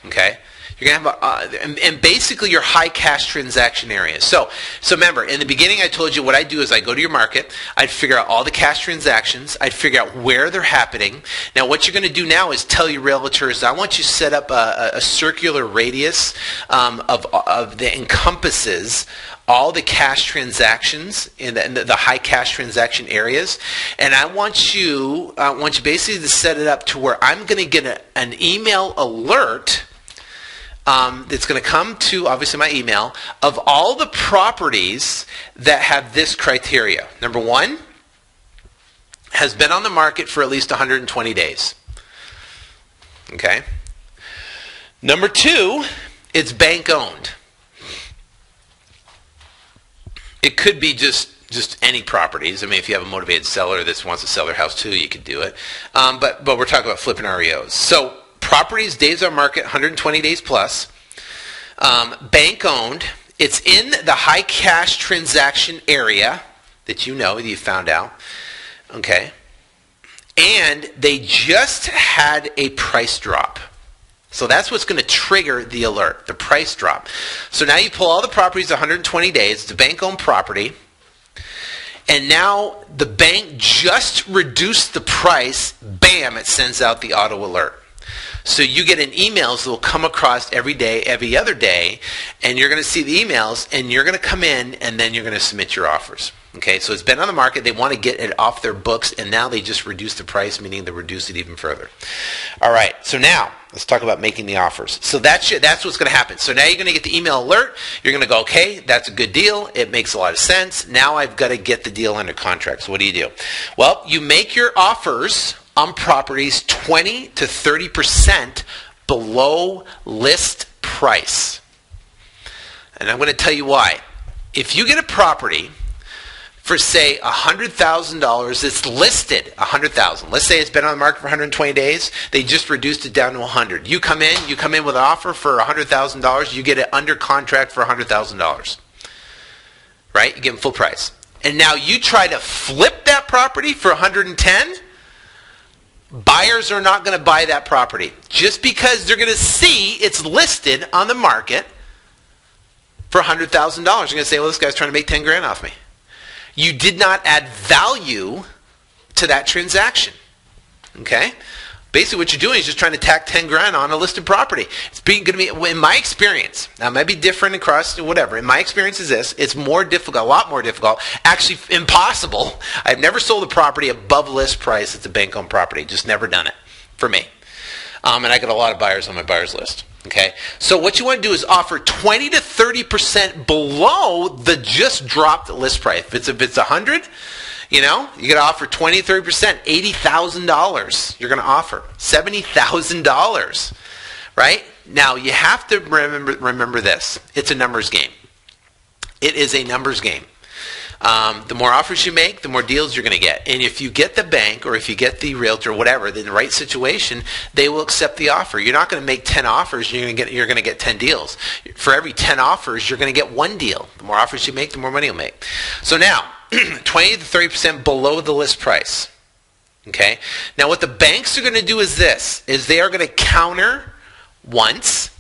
Okay. You're going to have and basically your high cash transaction areas. So remember, in the beginning I told you what I do is I go to your market, I'd figure out all the cash transactions, I'd figure out where they're happening. Now what you're going to do now is tell your realtors, I want you to set up a circular radius that encompasses all the cash transactions in the high cash transaction areas, and I want you basically to set it up to where I'm going to get an email alert It's going to come to, obviously, my email of all the properties that have this criteria. Number one, has been on the market for at least 120 days. Okay? Number two, it's bank owned. It could be just any properties. I mean, if you have a motivated seller that wants to sell their house too, you could do it. But we're talking about flipping REOs. So properties, days on market, 120 days plus. Bank owned. It's in the high cash transaction area that you found out. Okay. And they just had a price drop. So that's what's going to trigger the alert, the price drop. So now you pull all the properties 120 days. It's a bank-owned property. And now the bank just reduced the price. Bam, it sends out the auto alert. So you get an emails that will come across every day, every other day, and you're going to see the emails, and you're going to come in, and then you're going to submit your offers. Okay, so it's been on the market. They want to get it off their books, and now they just reduce the price, meaning they reduce it even further. All right, so now let's talk about making the offers. So that's what's going to happen. So now you're going to get the email alert. You're going to go, okay, that's a good deal. It makes a lot of sense. Now I've got to get the deal under contract. So what do? Well, you make your offers on properties 20 to 30% below list price. And I'm going to tell you why. If you get a property for, say, $100,000, it's listed $100,000. Let's say it's been on the market for 120 days. They just reduced it down to $100,000. You come in with an offer for $100,000. You get it under contract for $100,000. Right? You give them full price. And now you try to flip that property for $110,000. Buyers are not going to buy that property just because they're going to see it's listed on the market for $100,000. They're going to say, well, this guy's trying to make $10,000 off me. You did not add value to that transaction. Okay? Basically what you're doing is just trying to tack $10,000 on a listed property. It's going to be, in my experience, now it might be different across whatever. In my experience is this, it's more difficult, a lot more difficult, actually impossible. I've never sold a property above list price. It's a bank-owned property. Just never done it for me. And I got a lot of buyers on my buyers list. Okay, so what you want to do is offer 20 to 30% below the just dropped list price. If it's 100, you got to offer 20 to 30%, $80,000. You're going to offer $70,000, right? Now you have to remember this. It's a numbers game. It is a numbers game. The more offers you make, the more deals you're going to get. And if you get the bank or if you get the realtor, whatever, in the right situation, they will accept the offer. You're not going to make 10 offers, you're going to get 10 deals. For every 10 offers, you're going to get one deal. The more offers you make, the more money you'll make. So now, 20 to 30% below the list price. Okay? Now what the banks are going to do is this, is they are going to counter once.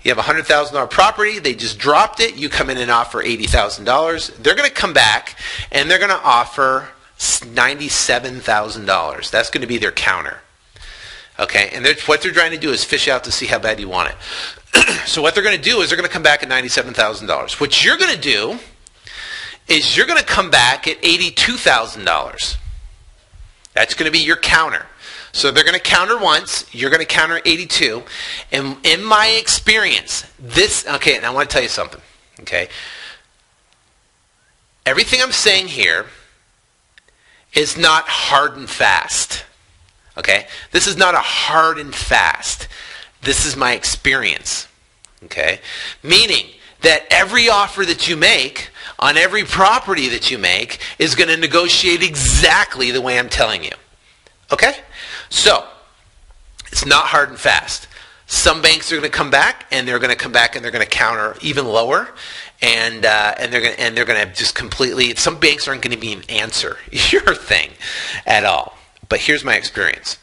You have a $100,000 property, they just dropped it, you come in and offer $80,000. They're going to come back and they're going to offer $97,000. That's going to be their counter. Okay, and what they're trying to do is fish out to see how bad you want it. So what they're going to do is they're going to come back at $97,000. What you're going to do is you're going to come back at $82,000. That's going to be your counter. So they're going to counter once, you're going to counter 82. And in my experience, okay, and I want to tell you something, okay? Everything I'm saying here is not hard and fast, okay? This is not a hard and fast. This is my experience, okay? Meaning that every offer that you make on every property that you make is going to negotiate exactly the way I'm telling you, okay? So, it's not hard and fast. Some banks are going to come back, and they're going to come back, and they're going to counter even lower, and they're going to just completely. Some banks aren't going to even answer your thing at all. But here's my experience: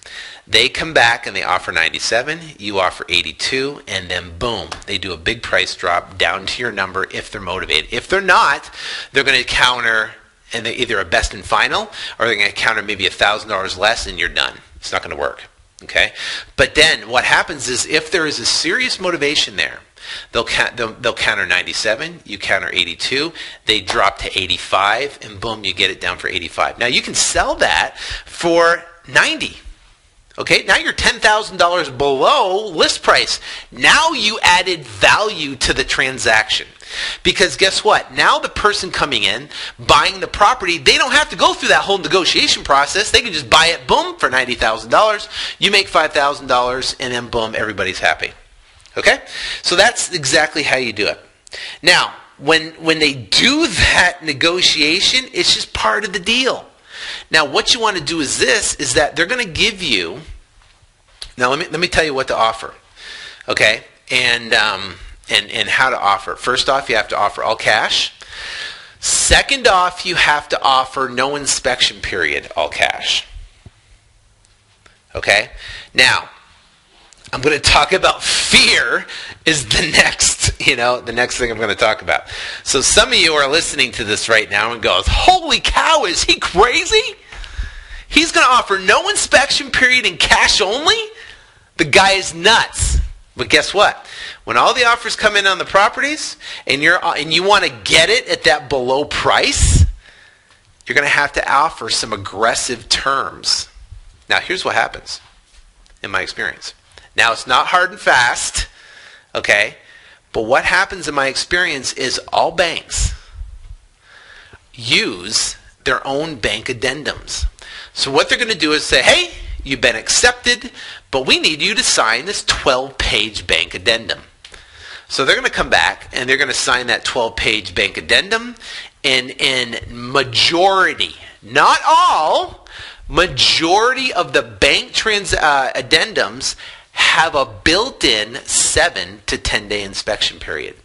they come back and they offer 97, you offer 82, and then boom, they do a big price drop down to your number if they're motivated. If they're not, they're going to counter, and they either a best and final, or they're going to counter maybe $1,000 less, and you're done. It's not going to work, okay? But then what happens is if there is a serious motivation there, they'll counter 97, you counter 82, they drop to 85, and boom, you get it down for 85. Now you can sell that for 90. Okay, now you're $10,000 below list price. Now you added value to the transaction. Because guess what? Now the person coming in, buying the property, they don't have to go through that whole negotiation process. They can just buy it, boom, for $90,000. You make $5,000, and then boom, everybody's happy. Okay? So that's exactly how you do it. Now, when they do that negotiation, it's just part of the deal. Now, what you want to do is that they're going to give you, now let me tell you what to offer, okay, and how to offer. First off, you have to offer all cash. Second off, you have to offer no inspection period, all cash. Okay? Now, I'm going to talk about fear is the next thing I'm going to talk about. So some of you are listening to this right now and goes, holy cow, is he crazy? He's going to offer no inspection period and cash only? The guy is nuts. But guess what? When all the offers come in on the properties and you want to get it at that below price, you're going to have to offer some aggressive terms. Now, here's what happens in my experience. Now, it's not hard and fast, okay? But what happens in my experience is all banks use their own bank addendums. So what they're going to do is say, hey, you've been accepted, but we need you to sign this 12-page bank addendum. So they're going to come back and they're going to sign that 12-page bank addendum, and in majority, not all, majority of the bank addendums have a built-in 7 to 10-day inspection period.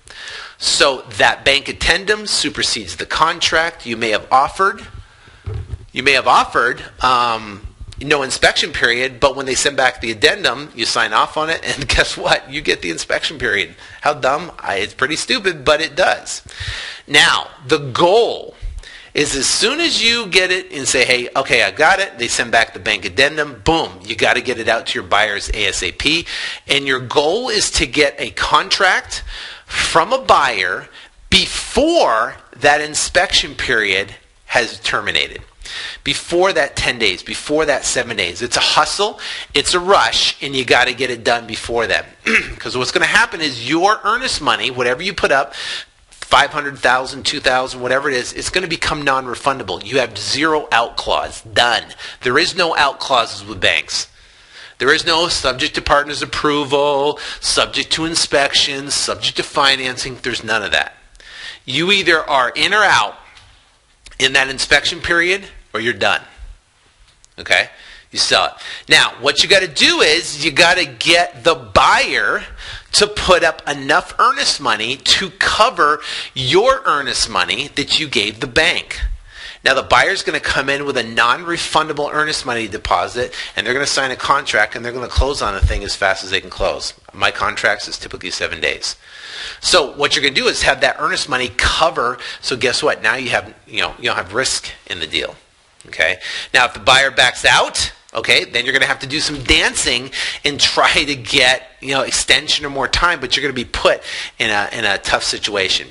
So that bank addendum supersedes the contract. You may have offered no inspection period, but when they send back the addendum, you sign off on it, and guess what? You get the inspection period. How dumb? It's pretty stupid, but it does. Now, the goal is as soon as you get it and say, hey, okay, I got it, they send back the bank addendum, boom, you got to get it out to your buyers ASAP. And your goal is to get a contract from a buyer before that inspection period has terminated. Before that 10 days, before that 7 days. It's a hustle, it's a rush, and you got to get it done before then. Because what's going to happen is your earnest money, whatever you put up, $500,000, $2,000, whatever it is, it's going to become non-refundable. You have zero out clause. Done. There is no out clauses with banks. There is no subject to partner's approval, subject to inspection, subject to financing. There's none of that. You either are in or out in that inspection period, or you're done. Okay? You sell it. Now, what you got to do is you got to get the buyer to put up enough earnest money to cover your earnest money that you gave the bank. Now, the buyer's going to come in with a non-refundable earnest money deposit, and they're going to sign a contract, and they're going to close on the thing as fast as they can close. My contracts is typically 7 days. So what you're going to do is have that earnest money cover. So guess what? Now you don't have risk in the deal. Okay. Now, if the buyer backs out, okay, then you're going to have to do some dancing and try to get extension or more time, but you're going to be put in a tough situation.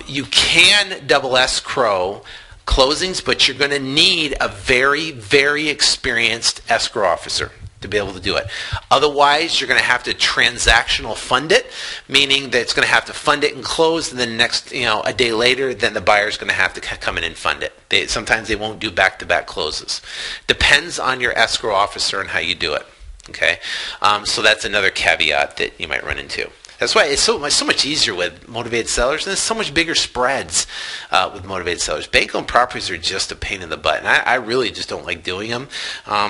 You can double escrow closings, but you're going to need a very, very experienced escrow officer to be able to do it. Otherwise, you're going to have to transactional fund it, meaning that it's going to have to fund it and close, and then next, a day later, then the buyer's going to have to come in and fund it. Sometimes they won't do back-to-back closes. Depends on your escrow officer and how you do it. Okay, so that's another caveat that you might run into. That's why it's so much easier with motivated sellers, and there's so much bigger spreads with motivated sellers. Bank-owned properties are just a pain in the butt, and I really just don't like doing them.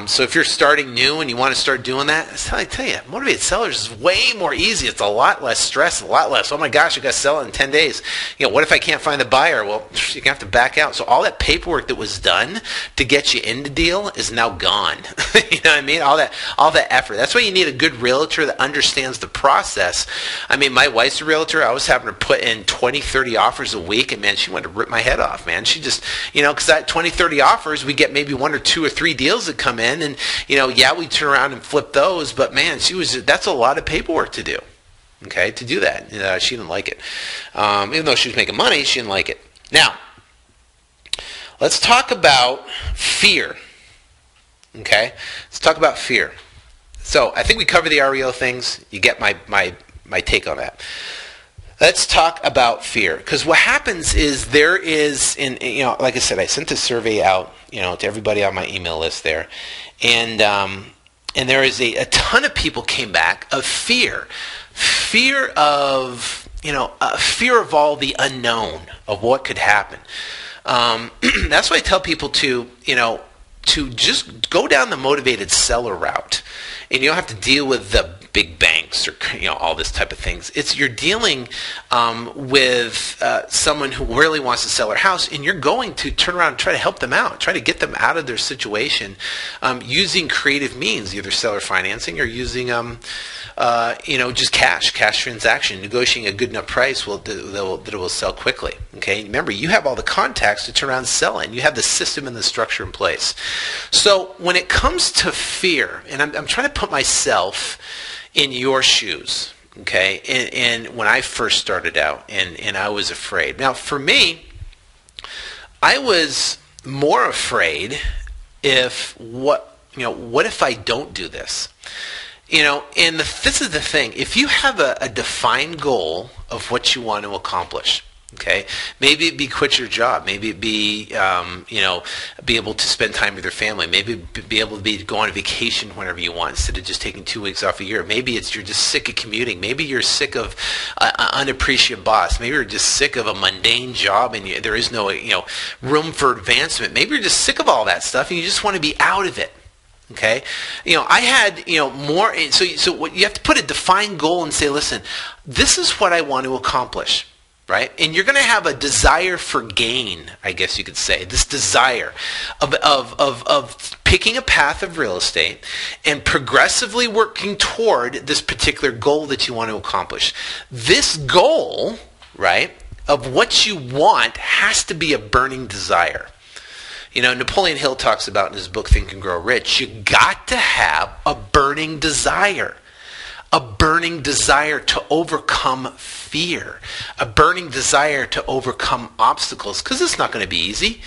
So if you're starting new and you want to start doing that, I tell you, motivated sellers is way more easy. It's a lot less stress, a lot less, oh my gosh, I got to sell it in 10 days. What if I can't find the buyer? Well, you're going to have to back out. So all that paperwork that was done to get you in the deal is now gone. You know what I mean? All that effort. That's why you need a good realtor that understands the process. I mean, my wife's a realtor. I was having her put in 20, 30 offers a week, and man, she wanted to rip my head off, man. She just, because that 20, 30 offers, we get maybe 1 or 2 or 3 deals that come in, and, we turn around and flip those, but man, that's a lot of paperwork to do, okay, to do that. She didn't like it. Even though she was making money, she didn't like it. Now, let's talk about fear. Okay? Let's talk about fear. So I think we cover the REO things. You get my take on that. Let's talk about fear, because what happens is there is, like I said, I sent a survey out, to everybody on my email list there, and there is a ton of people came back of fear of fear of all the unknown of what could happen. That's why I tell people to just go down the motivated seller route, and you don't have to deal with the big banks or all this type of things. You're dealing with someone who really wants to sell their house, and you're going to turn around and try to help them out, try to get them out of their situation using creative means, either seller financing or using just cash transaction, negotiating a good enough price that it will sell quickly. Okay, remember, you have all the contacts to turn around and sell it, and you have the system and the structure in place. So when it comes to fear, and I'm trying to put myself in your shoes, okay, and when I first started out, and I was afraid. Now, for me, I was more afraid what if I don't do this? And this is the thing. If you have a defined goal of what you want to accomplish, okay, maybe it be quit your job, maybe it be be able to spend time with your family, maybe be able to go on a vacation whenever you want instead of just taking 2 weeks off a year. Maybe you're just sick of commuting. Maybe you're sick of an unappreciative boss. Maybe you're just sick of a mundane job and there is no room for advancement. Maybe you're just sick of all that stuff and you just want to be out of it. Okay, I had more. So what you have to put a defined goal and say, listen, this is what I want to accomplish. Right? And you're going to have a desire for gain, I guess you could say. This desire of picking a path of real estate and progressively working toward this particular goal that you want to accomplish. This goal, right, of what you want has to be a burning desire. Napoleon Hill talks about in his book, Think and Grow Rich, you got to have a burning desire. A burning desire to overcome fear, a burning desire to overcome obstacles, because it's not going to be easy.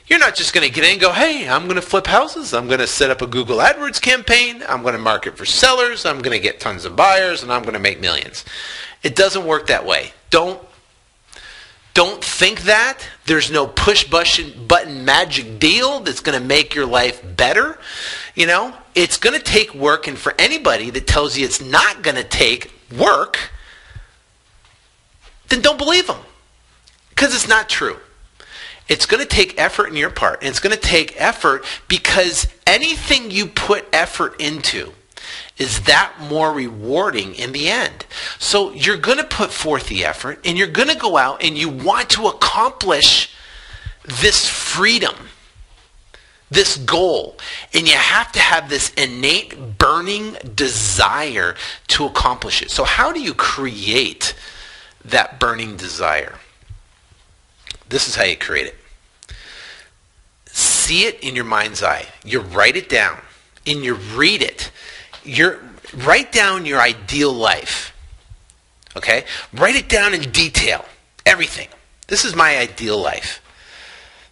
You're not just going to get in and go, hey, I'm going to flip houses, I'm going to set up a Google AdWords campaign, I'm going to market for sellers, I'm going to get tons of buyers, and I'm going to make millions. It doesn't work that way. Don't think that. There's no push button magic deal that's going to make your life better. It's going to take work, and for anybody that tells you it's not going to take work, then don't believe them, because it's not true. It's going to take effort on your part, and it's going to take effort because anything you put effort into is that more rewarding in the end. So you're going to put forth the effort, and you're going to go out and you want to accomplish this freedom, this goal, and you have to have this innate burning desire to accomplish it. So how do you create that burning desire? This is how you create it. See it in your mind's eye. You write it down and you read it. Write down your ideal life. Okay? Write it down in detail. Everything. This is my ideal life.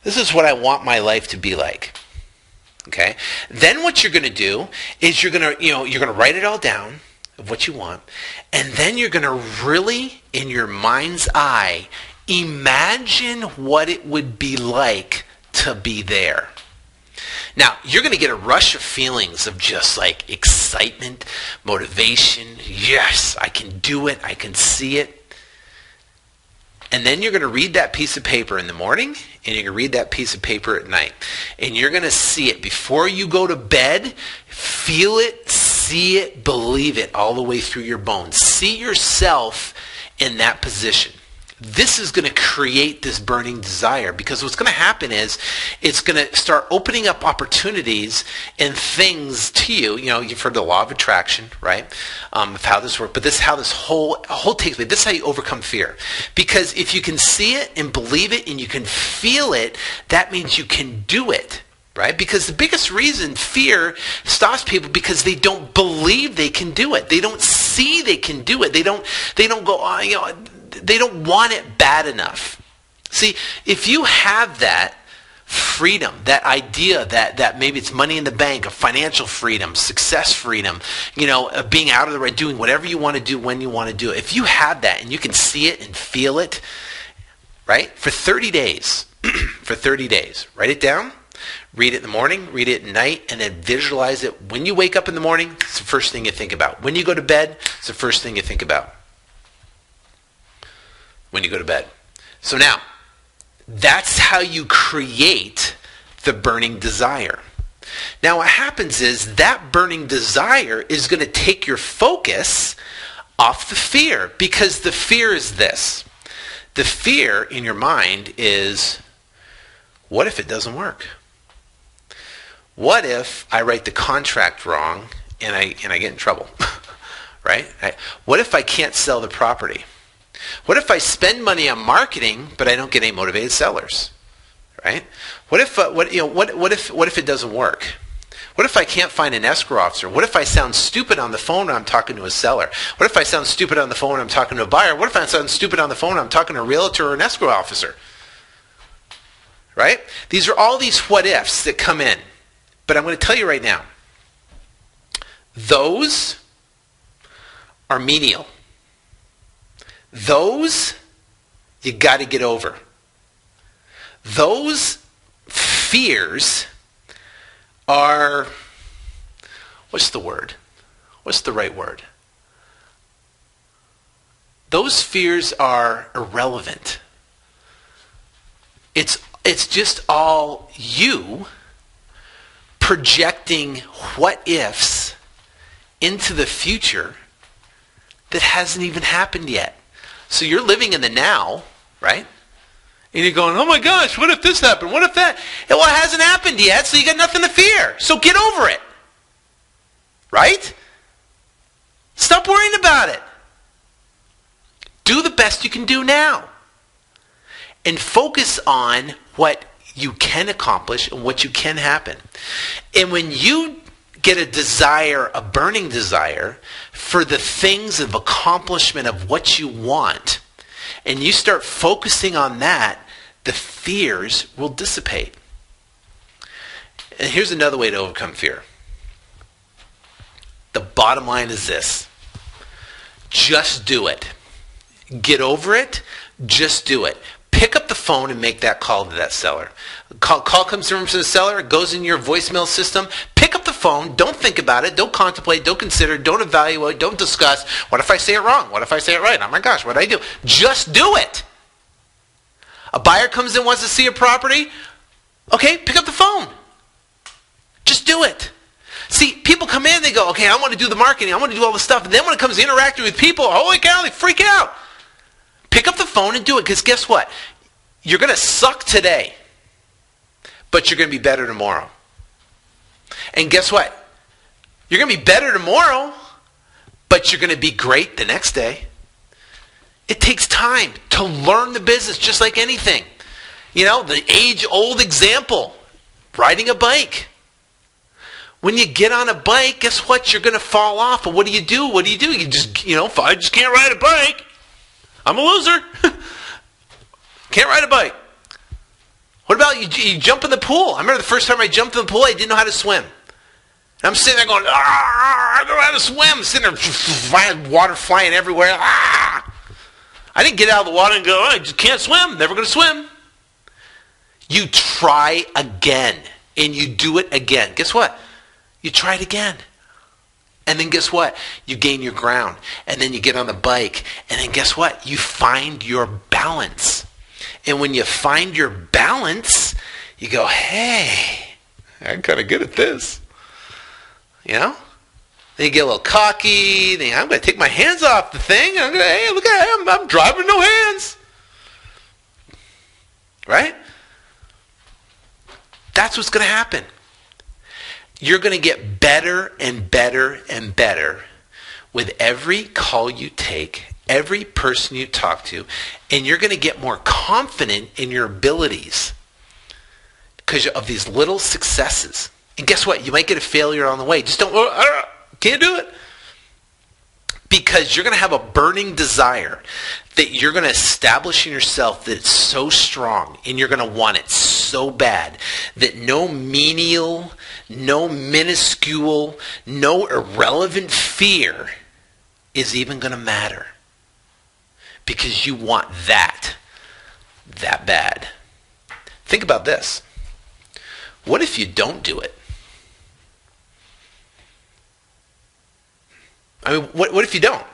This is what I want my life to be like. Okay? Then what you're going to do is you're going to write it all down of what you want, and then you're going to really, in your mind's eye, imagine what it would be like to be there. Now, you're going to get a rush of feelings of just like excitement, motivation. Yes, I can do it. I can see it. And then you're going to read that piece of paper in the morning, and you're going to read that piece of paper at night. And you're going to see it before you go to bed. Feel it, see it, believe it all the way through your bones. See yourself in that position. This is going to create this burning desire, because what's going to happen is it's going to start opening up opportunities and things to you. You've heard the law of attraction, right? Of how this works, but this is how this whole takes place. This is how you overcome fear. Because if you can see it and believe it and you can feel it, that means you can do it. Right? Because the biggest reason fear stops people because they don't believe they can do it. They don't see they can do it. They don't go, they don't want it bad enough. See, if you have that, freedom, that idea that maybe it's money in the bank, of financial freedom, success freedom, of being out of the way, doing whatever you want to do when you want to do it. If you have that and you can see it and feel it, right? For 30 days, write it down, read it in the morning, read it at night, and then visualize it. When you wake up in the morning, it's the first thing you think about. When you go to bed, it's the first thing you think about. When you go to bed. So now, that's how you create the burning desire. Now what happens is that burning desire is going to take your focus off the fear, because the fear is this. The fear in your mind is, what if it doesn't work? What if I write the contract wrong and I get in trouble? Right? What if I can't sell the property? What if I spend money on marketing, but I don't get any motivated sellers? Right? What if it doesn't work? What if I can't find an escrow officer? What if I sound stupid on the phone when I'm talking to a seller? What if I sound stupid on the phone when I'm talking to a buyer? What if I sound stupid on the phone when I'm talking to a realtor or an escrow officer? Right? These are all these what ifs that come in. But I'm going to tell you right now, those are menial. Those you got to get over. Those fears are, what's the word? What's the right word? Those fears are irrelevant. It's just all you projecting what ifs into the future that hasn't even happened yet. So you're living in the now, right? And you're going, oh my gosh, what if this happened? What if that? Well, it hasn't happened yet, so you got nothing to fear. So get over it. Right? Stop worrying about it. Do the best you can do now. And focus on what you can accomplish and what you can happen. And when you get a desire, a burning desire for the things of accomplishment of what you want, and you start focusing on that, the fears will dissipate. And here's another way to overcome fear. The bottom line is this. Just do it. Get over it. Just do it. Pick up the phone and make that call to that seller. Call comes from the seller. It goes in your voicemail system. Pick up the phone. Don't think about it. Don't contemplate. Don't consider. Don't evaluate. Don't discuss. What if I say it wrong? What if I say it right? Oh my gosh, what do I do? Just do it. A buyer comes in, wants to see a property. Okay, pick up the phone. Just do it. See, people come in, they go, okay, I want to do the marketing. I want to do all the stuff. And then when it comes to interacting with people, holy cow, they freak out. Pick up the phone and do it, because guess what? You're going to suck today, but you're going to be better tomorrow. And guess what? You're going to be better tomorrow, but you're going to be great the next day. It takes time to learn the business, just like anything. You know, the age-old example, riding a bike. When you get on a bike, guess what? You're going to fall off. But what do? You just, if I just can't ride a bike, I'm a loser. Can't ride a bike. What about you jump in the pool? I remember the first time I jumped in the pool, I didn't know how to swim. And I'm sitting there going, I don't know how to swim. I'm sitting there, water flying everywhere. I didn't get out of the water and go, I just can't swim. Never going to swim. You try again, and you do it again. Guess what? You try it again. And then guess what? You gain your ground. And then you get on the bike. And then guess what? You find your balance. And when you find your balance, you go, hey, I'm kind of good at this. Then you get a little cocky. Then I'm going to take my hands off the thing. Hey, look at him. I'm driving with no hands. Right? That's what's going to happen. You're going to get better and better and better with every call you take, every person you talk to, and you're going to get more confident in your abilities because of these little successes. And guess what? You might get a failure on the way. Just can't do it. because you're going to have a burning desire that you're going to establish in yourself that it's so strong and you're going to want it so bad that no menial, no minuscule, no irrelevant fear is even going to matter because you want that bad. Think about this. What if you don't do it? I mean, what if you don't?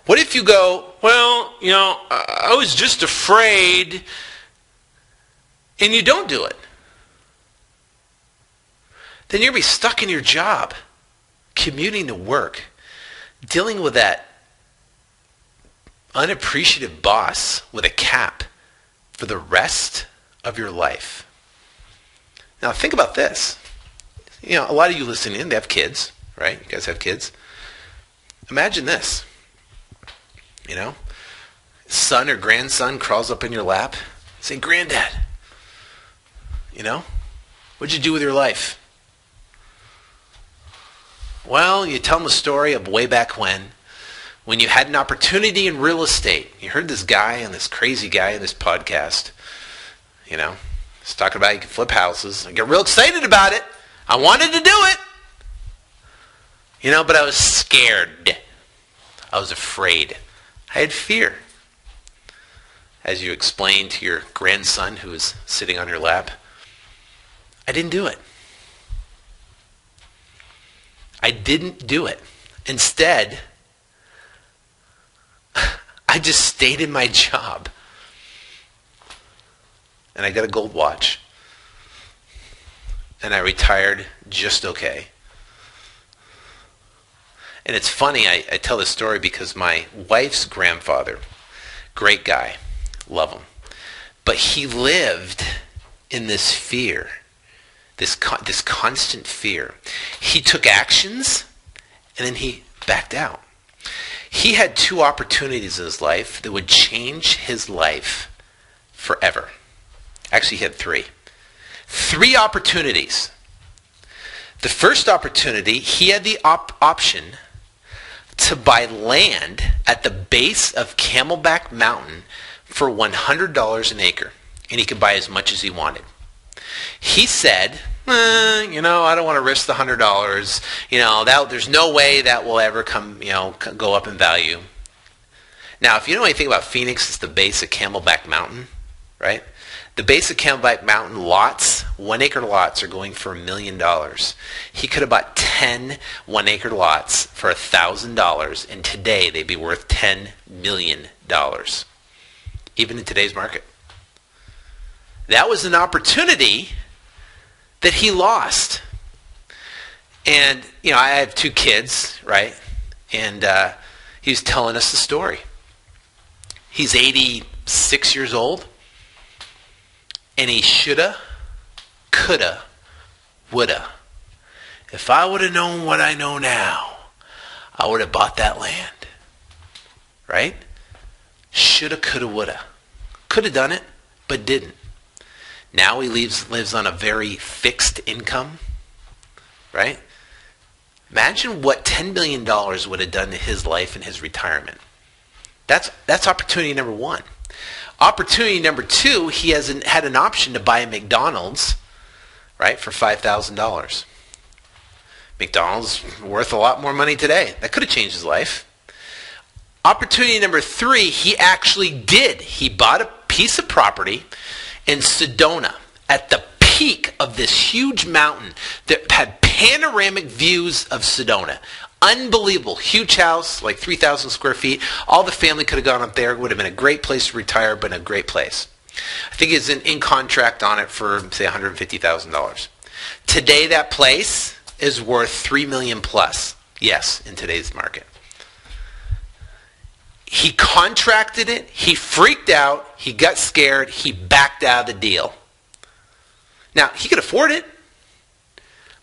What if you go, well, I was just afraid, and you don't do it? Then you're going to be stuck in your job, commuting to work, dealing with that unappreciative boss with a cap for the rest of your life. Now think about this. A lot of you listening in, they have kids, right? You guys have kids. Imagine this. Son or grandson crawls up in your lap, say, "Granddad, what'd you do with your life?" Well, you tell them a story of way back when you had an opportunity in real estate. You heard this guy and this crazy guy in this podcast, he's talking about you can flip houses. I get real excited about it. I wanted to do it. But I was scared. I was afraid. I had fear. As you explained to your grandson who was sitting on your lap, I didn't do it. I didn't do it. Instead, I just stayed in my job. And I got a gold watch. And I retired just okay. And it's funny, I tell this story because my wife's grandfather, great guy, love him. But he lived in this fear, this constant fear. He took actions and then he backed out. He had 2 opportunities in his life that would change his life forever. Actually, he had 3. 3 opportunities. The first opportunity, he had the option to buy land at the base of Camelback Mountain for $100 an acre. And he could buy as much as he wanted. He said, I don't want to risk the $100. There's no way that will ever go up in value. Now, if you know anything about Phoenix, it's the base of Camelback Mountain, right? The base of Camelback Mountain lots, 1-acre lots, are going for $1 million. He could have bought 10 1-acre lots for $1,000, and today they'd be worth $10 million, even in today's market. That was an opportunity that he lost. And, I have 2 kids, right? And he was telling us the story. He's 86 years old. And he shoulda, coulda, woulda. If I would have known what I know now, I would have bought that land. Right? Shoulda, coulda, woulda. Could have done it, but didn't. Now he lives on a very fixed income. Right? Imagine what $10 million would have done to his life and his retirement. That's opportunity number 1. Opportunity number 2, he had an option to buy a McDonald's, right, for $5,000. McDonald's worth a lot more money today. That could have changed his life. Opportunity number 3, he actually did. He bought a piece of property in Sedona at the peak of this huge mountain that had panoramic views of Sedona. Unbelievable. Huge house, like 3,000 square feet. All the family could have gone up there. It would have been a great place to retire, but a great place. I think it's in contract on it for, say, $150,000. Today, that place is worth $3 million plus. Yes, in today's market. He contracted it. He freaked out. He got scared. He backed out of the deal. Now, he could afford it.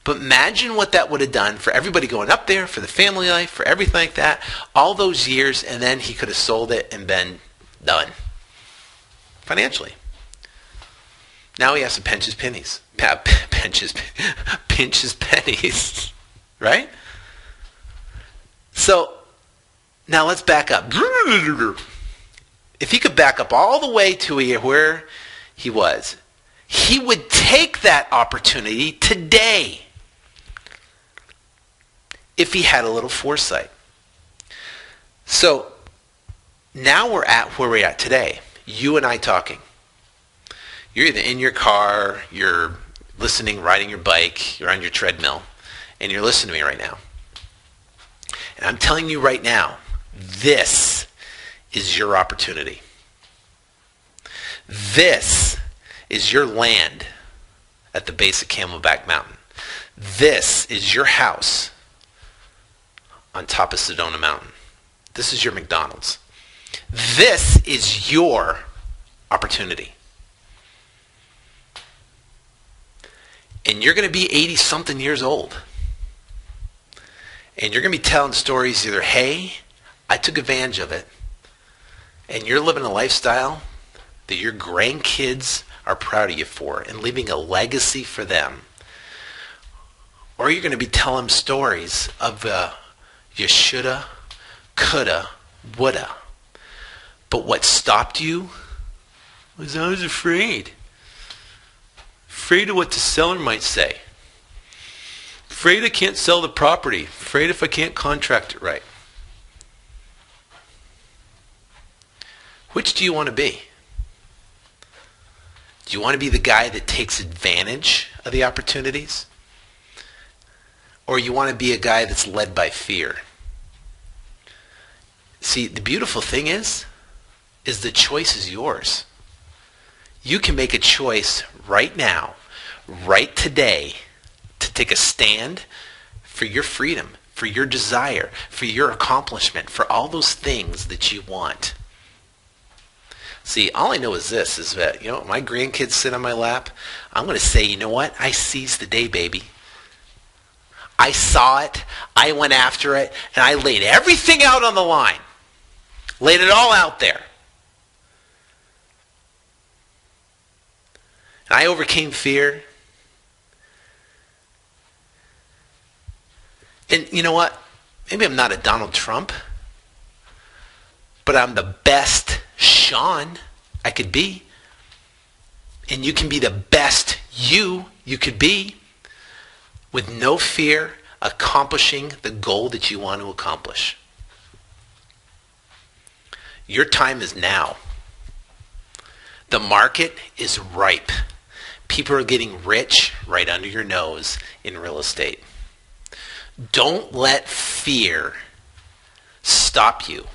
But imagine what that would have done for everybody going up there, for the family life, for everything like that, all those years, and then he could have sold it and been done financially. Now he has to pinch his pennies. Pinch his pennies. Right? So Now let's back up. If he could back up all the way to where he was, he would take that opportunity today if he had a little foresight. So now we're at where we're at today. You and I talking. You're either in your car, you're listening, riding your bike, you're on your treadmill, and you're listening to me right now. And I'm telling you right now, this is your opportunity. This is your land at the base of Camelback Mountain. This is your house on top of Sedona Mountain. This is your McDonald's. This is your opportunity. And you're going to be 80-something years old. And you're going to be telling stories either, hey, I took advantage of it, and you're living a lifestyle that your grandkids are proud of you for and leaving a legacy for them. Or you're going to be telling stories of you shoulda, coulda, woulda. But what stopped you was I was afraid. Afraid of what the seller might say. Afraid I can't sell the property. Afraid if I can't contract it right. Which do you want to be? Do you want to be the guy that takes advantage of the opportunities? Or you want to be a guy that's led by fear? See, the beautiful thing is the choice is yours. You can make a choice right now, right today, to take a stand for your freedom, for your desire, for your accomplishment, for all those things that you want. See, all I know is this, is that, my grandkids sit on my lap, I'm going to say, you know what? I seized the day, baby. I saw it, I went after it, and I laid everything out on the line. Laid it all out there. And I overcame fear. And you know what? Maybe I'm not a Donald Trump, but I'm the best Sean I could be. And you can be the best you could be with no fear, accomplishing the goal that you want to accomplish. Your time is now. The market is ripe. People are getting rich right under your nose in real estate. Don't let fear stop you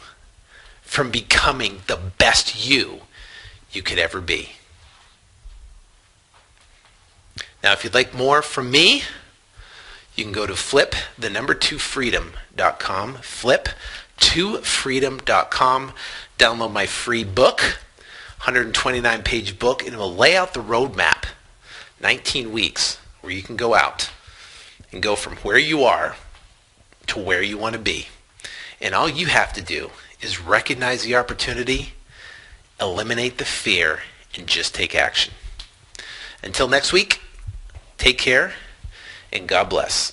from becoming the best you could ever be. Now, if you'd like more from me, you can go to flip2freedom.com, flip2freedom.com, download my free book, 129-page book, and it will lay out the roadmap, 19 weeks, where you can go out and go from where you are to where you want to be. And all you have to do is recognize the opportunity, eliminate the fear, and just take action. Until next week, take care, and God bless.